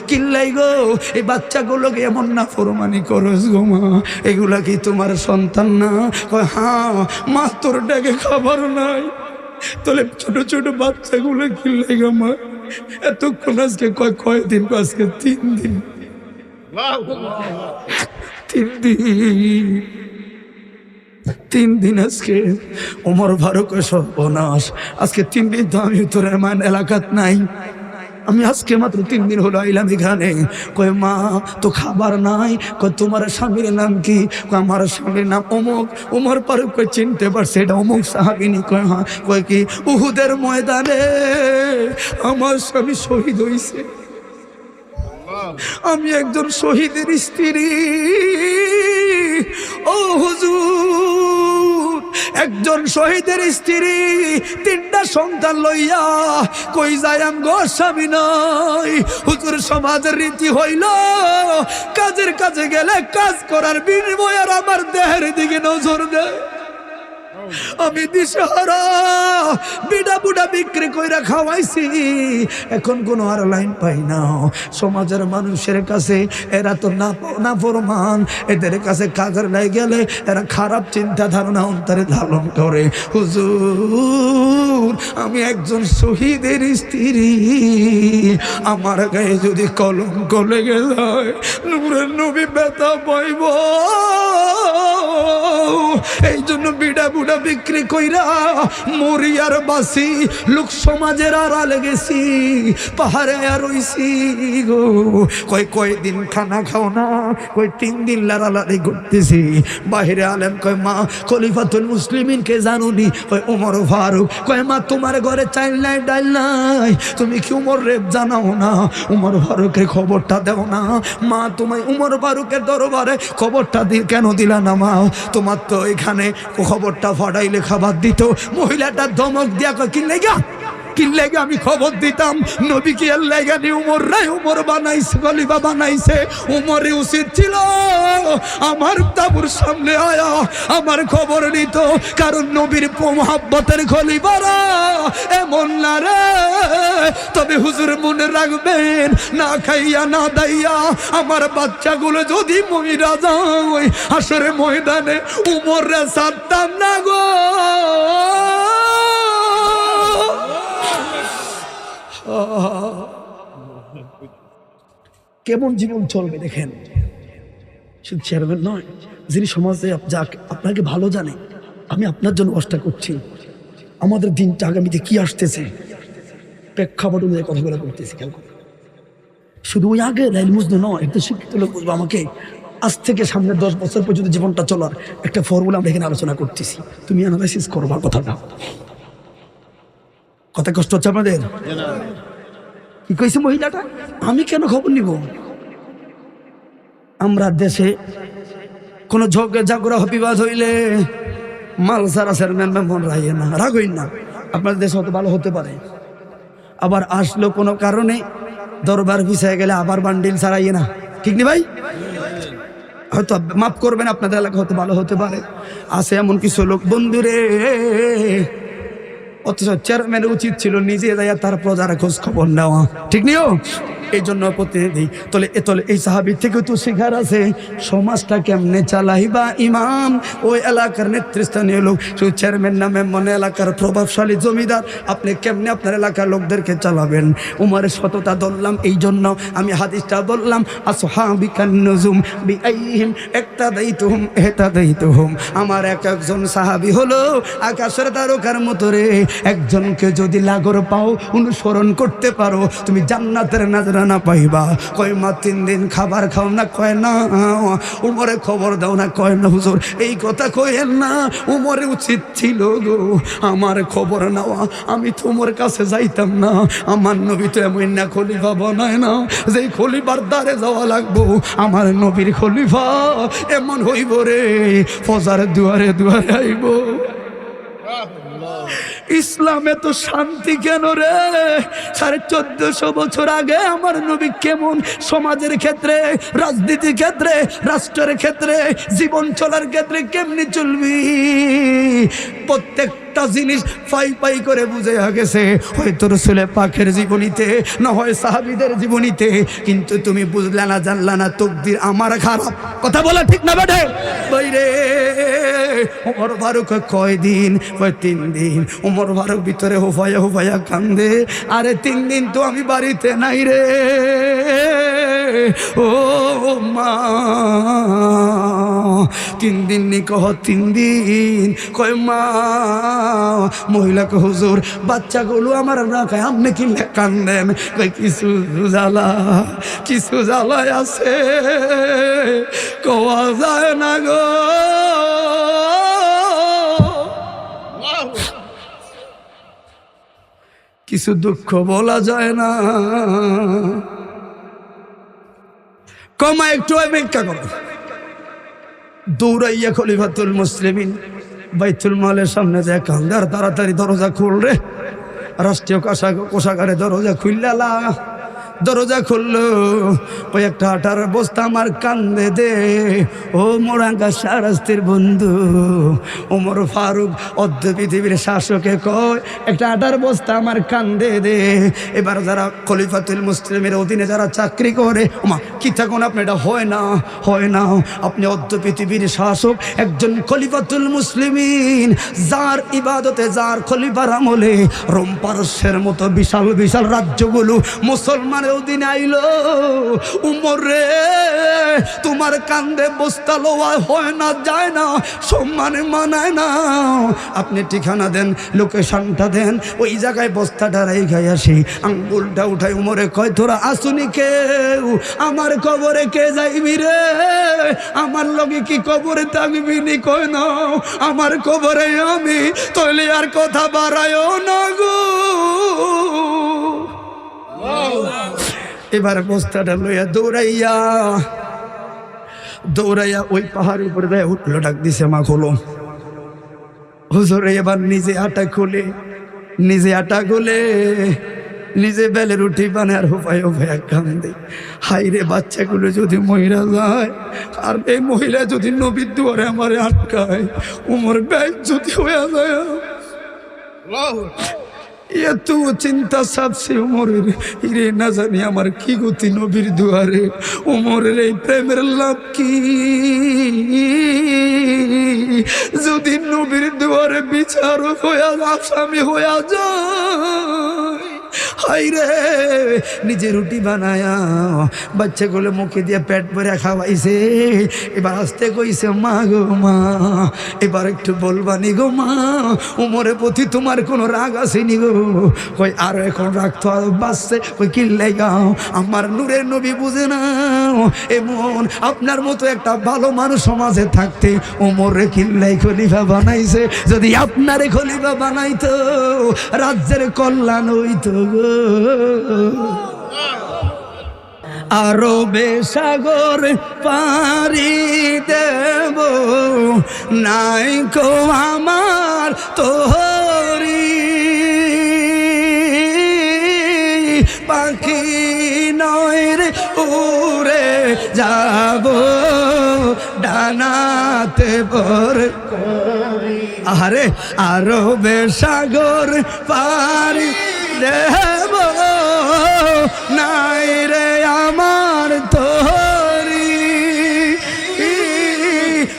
S1: কিল্লাই গো, এই বাচ্চাগুলোকে এমন না ফরমানি করস গো মা, এগুলা কি তোমার সন্তান না? কয় হ্যাঁ মা, তোর ডাকে খাবার নাই, তাহলে ছোট ছোট বাচ্চাগুলো কিল্লাই গো মা। এতক্ষণ আজকে কয়দিন? আজকে 3 দিন। 3 দিন আজকে। ওমর ফারুক সর্বনাশ, আজকে 3 দিন তো আমি তোর মান এলাকাত নাই, আমি আজকে মাত্র 3 দিন হলো আইলাম এখানে। কয় মা তো খাবার নাই। কয় তোমার স্বামীর নাম কি? কয় আমার স্বামীর নাম অমুক। ওমর ফারুক কয় চিনতে পারছে এটা অমুক সাহাবিনী। কয় হ্যাঁ। কয় কি? উহুদের ময়দানে আমার স্বামী শহীদ হয়েছে, আমি একজন শহীদের স্ত্রী। ও হুজুর, একজন শহীদের স্ত্রী 3টা সন্তান লইয়া কই যাইম গো, স্বামী নাই। হুজুর সমাজের রীতি হইল কাজের কাজে গেলে কাজ করার বিনিময়ে আমার দেহের দিকে নজর দেয়। আমি দিশাহারা, বিডা বুডা বিক্রি কইরা খাওয়াইছি, এখন কোনো আর লাইন পাই না। সমাজের মানুষের কাছে এরা তো না ফরমান, এদের কাছে কাজের নাই গেলে এরা খারাপ চিন্তা ধারণা অন্তরে ধারণ করে। হুজুর আমি একজন শহীদের স্ত্রী, আমার গায়ে যদি কলঙ্ক লেগে যায় নূরের নবী ব্যথা পাইব। এই জন্য বিডা বুডা বিক্রি কইরা মরি আর বাসি, লোক সমাজের আড়ালে গেছি, পাহাড়ে আর রইছি গো। কয়দিন খানা খাও না, 3 দিন লাড়ালাড়ি করতেছি। বাহিরে আলেম কয় মা খলিফাতুল মুসলিমিনকে জানুনি? কয় ওমর ফারুক। কয় মা তোমার ঘরে চাইল নাই ডাইল নাই, তুমি কি উমর রেপ জানাও না? উমর ফারুকের খবরটা দেও না? মা তোমায় উমর ফারুকের দরবারে খবরটা কেন দিলা না মা? তোমার করতো, এখানে খবরটা ফাটাইলে খাবার দিত। মহিলাটা ধমক দিয়া কয়, কি লেগা আমি খবর দিতাম নবী কি আল্লাহগানি উমর বানাইছে, খলিফা বানাইছে। উমরে উচিত ছিল আমার তাবুর সামনে আয়া আমার খবর নিত, কারণ নবীর মোহাব্বতের খলিফারা এমন না রে। তবে হুজুর মনে রাখবেন, না খাইয়া না দাইয়া আমার বাচ্চাগুলো যদি মহিরা যায় হাসরে ময়দানে উমরে ছাড়তাম না গো। কেমন জীবন চলবে দেখেন। শুধু চেয়ারম্যান নয়, যিনি সমাজে আপনাকে ভালো জানে, আমি আপনার জন্য কষ্ট করছি। আমাদের দিনটা আগামীতে কি আসতেছে প্রেক্ষাপট অনুযায়ী কথাগুলো করতেছি। শুধু ওই আগে লাইল মুজনু নয়, একটা শিক্ষিত লোক বুঝবো আমাকে আজ থেকে সামনে 10 বছর পর্যন্ত জীবনটা চলার একটা ফর্মুলা আমরা এখানে আলোচনা করতেছি। তুমি অ্যানালাইসিস করবা কথাটা। কথা কষ্ট হচ্ছে আপনাদের? কি কইছে মহিলাটা? আমি কেন খবর নিব? আমরা দেশে কোনো ঝগড়া বিবাদ হইলে মাল সারা চেয়ারম্যান মেম্বার রাইয়ে না, রাগ হইন না। আপনার দেশ হয়তো ভালো হতে পারে, আবার আসলো কোনো কারণে দরবার পিছিয়ে গেলে আবার বান্ডিল ছাড়াইয়ে না, ঠিক নি ভাই? হয়তো মাফ করবেন, আপনাদের এলাকা হয়তো ভালো হতে পারে। আছে এমন কিছু লোক বন্ধুরে, অথচ চেয়ারম্যানের উচিত ছিল নিজে যাইয়া তার প্রজার খোঁজ খবর নেওয়া, ঠিক নিও। এই জন্য প্রতিনিধি তলে এই সাহাবীর থেকে তো শেখার আছে সমাজটা কেমনে চালাইবা। ইমাম ওই এলাকার নেতৃস্থানীয় লোক, শুধু চেয়ারম্যান নামে মনে এলাকার প্রভাবশালী জমিদার, আপনি কেমনে আপনার এলাকার লোকদেরকে চালাবেন। উমরের সততা ধরলাম, এই জন্য আমি হাদিসটা বললাম, আসহাবিকান নুজুম বিআইহিম ইক্তাদাইতুহুম ইহতাদাইতুহুম। আমার একজন সাহাবী হলো আকাশের তারকার মতো রে। একজনকে যদি লাগর পাও, অনুসরণ করতে পারো, তুমি জান্নাতের নাজরানা পাইবা। কয় মা 3 দিন খাবার খাও না? কয় না। উমরে খবর দাও না? কয় না হুজুর এই কথা কয়েন না। উমরে উচিত ছিল গো আমার খবর নেওয়া। আমি তোমার কাছে যাইতাম না। আমার নবী তো এমন না খলিফা বানায় না যেই খলিফার দ্বারে যাওয়া লাগবো। আমার নবীর খলিফা এমন হইব রে, ফজর দুয়ারে দুয়ারে আইব। ইসলামে তো শান্তি কেন রে? 1450 বছর আগে আমার নবী কেমন সমাজের ক্ষেত্রে, রাজনীতির ক্ষেত্রে, রাষ্ট্রের ক্ষেত্রে, জীবন চলার ক্ষেত্রে কেমনি চলবি, প্রত্যেকটা জিনিস পাই করে বুঝে গেছে। হয়তো রাসূলে পাকের জীবনীতে, না হয় সাহাবীদের জীবনীতে, কিন্তু তুমি বুঝলা না, জানলা না, তকদির আমার খারাপ। কথা বলা ঠিক না বেটে? বাইরে ওমর ফারুক কয় দিন? কয় 3 দিন। ওমর ফারুক ভিতরে হুফায়া কান্দে, আরে 3 দিন তো আমি বাড়িতে নাই রে। ও মা 3 দিন নি কহ 3 দিন। কয় মা, মহিলাকে হুজুর বাচ্চাগুলো আমার না খায়, আপনি কি কান্দেন? কয় কিছু জ্বালায় আছে, কওয়া যায় না গো। কিছু দুঃখ বলা যায় না। কমা একটু অপেক্ষা করো। দৌড়াইয়া খলিফাতুল মুসলিমিন বাইতুল মালের সামনে যায় কান্দে, আর তাড়াতাড়ি দরজা খুল রে। রাষ্ট্রীয় কোষাগারে দরজা খুললা, দরজা খুললো। ওই একটা আটার বস্তা আমার কান্দে দে। ও মোরাঙ্গা শাহরাস্তির বন্ধু ওমর ফারুক অর্ধ পৃথিবীর শাসকে কয়, একটা আটার বস্তা আমার কান্দে দে। এবার যারা খলিফাতুল মুসলিমের অধীনে যারা চাকরি করে, ওমা কি থাকুন আপনি, এটা হয় না। আপনি অর্ধ পৃথিবীর শাসক, একজন খলিফাতুল মুসলিমিন, যার ইবাদতে, যার খলিফার আমলে রোম পারস্যের মতো বিশাল বিশাল রাজ্যগুলো মুসলমানের অধীনে আইলো। উমর রে, তোমার কান্দে বস্তা লোয়া হয় না, যায় না, সম্মানে মানায় না। আপনি ঠিকানা দেন, লোকেশনটা দেন, ওই জায়গায় বস্তাটা রেখে আসি। আঙ্গুলটা উঠাই উমরে কয়, তোরা আসুনি কেউ? আমার কবরে কে যাইবি রে? আমার লগে কি কবরে থাকবি নি? কয় না, আমার কবরে আমি, তইলে আর কথা বাড়ায়ও না গো। এবার বস্তাটা লইয়া দৌড়াইয়া দৌড়াইয়া ওই পাহাড়ের উপরে দেয় উঠলো, ডাক দিছে মা খোলো। হুজুর এবার নিজে আটা খুলে নিজে বেলে রুটি বানায় আর হোপায় হোপায় কান্দে। হাই রে, বাচ্চাগুলো যদি মহিলা যায় আর এই মহিলা যদি নবীর দুয়ারে আমারে আটকায়, উমর ব্যয় যদি হয়ে যায়। এত চিন্তা সাবছে উমরের, রে না জানি আমার কি গতি নবীর দুয়ারে। উমরের এই প্রেমের লাভ কি যদি নবীর দুয়ারে বিচারক হইয়া আসামি হইয়া যায়। হাই রে, নিজে রুটি বানায়া বাচ্চাগুলো মুখে দিয়ে পেট ভরে খাওয়াইছে। এবার আসতে কইছে মা গো মা, এবার একটু বলবানি গো মা, উমরের প্রতি তোমার কোনো রাগ আসেনি গো? কই আর এখন রাগ তো বাঁচছে। কই কিল্লাই গাও, আমার নূরের নবী বুঝে না এমন আপনার মতো একটা ভালো মানুষ সমাজে থাকতে উমরে কিল্লাই খলিফা বানাইছে। যদি আপনারে খলিফা বানাইতো রাজ্যের কল্যাণ হইতো গো। আরবে সাগর পারি দেব নাই কো আমার তোহরি, পাখি নয় রে উড়ে যাব ডানাতে বর। আরে আরবে সাগর পারি দেব নাই রে আমার তোরি,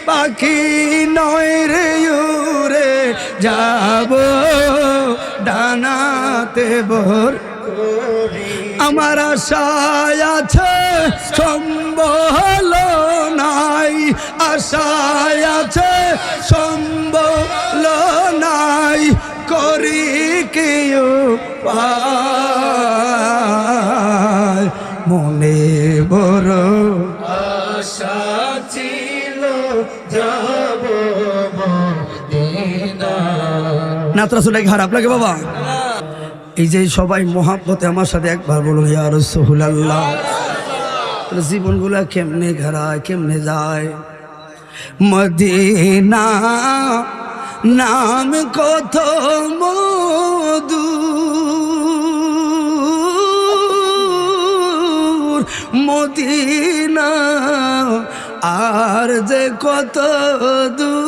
S1: পাখি নয় রে উড়ে যাব ডানাতে বর। আমার আশায় আছে সম্বল নাই, আশায় আছে সম্বল নাই, করি কেউ পায় মনে বড় আশা ছিল যাব মদিনা। নাতরা শুনে খারাপ লাগে বাবা? এই যে সবাই মোহাব্বতে আমার সাথে একবার বলো ইয়া রাসূলুল্লাহ। জীবনগুলা কেমনে ঘরায় কেমনে যায়। মদিনা নাম কত মধু, মদিনা আর যে কত দূর।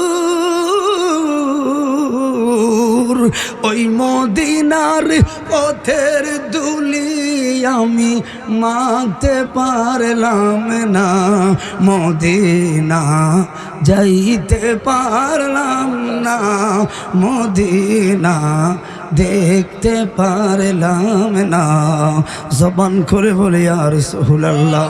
S1: ওই মদিনার পথের ধুলি আমি মাখতে পারলাম না, মদিনা যাইতে পারলাম না, মদিনা দেখতে পারলাম না। জবান করে বলে ইয়া রাসূলুল্লাহ।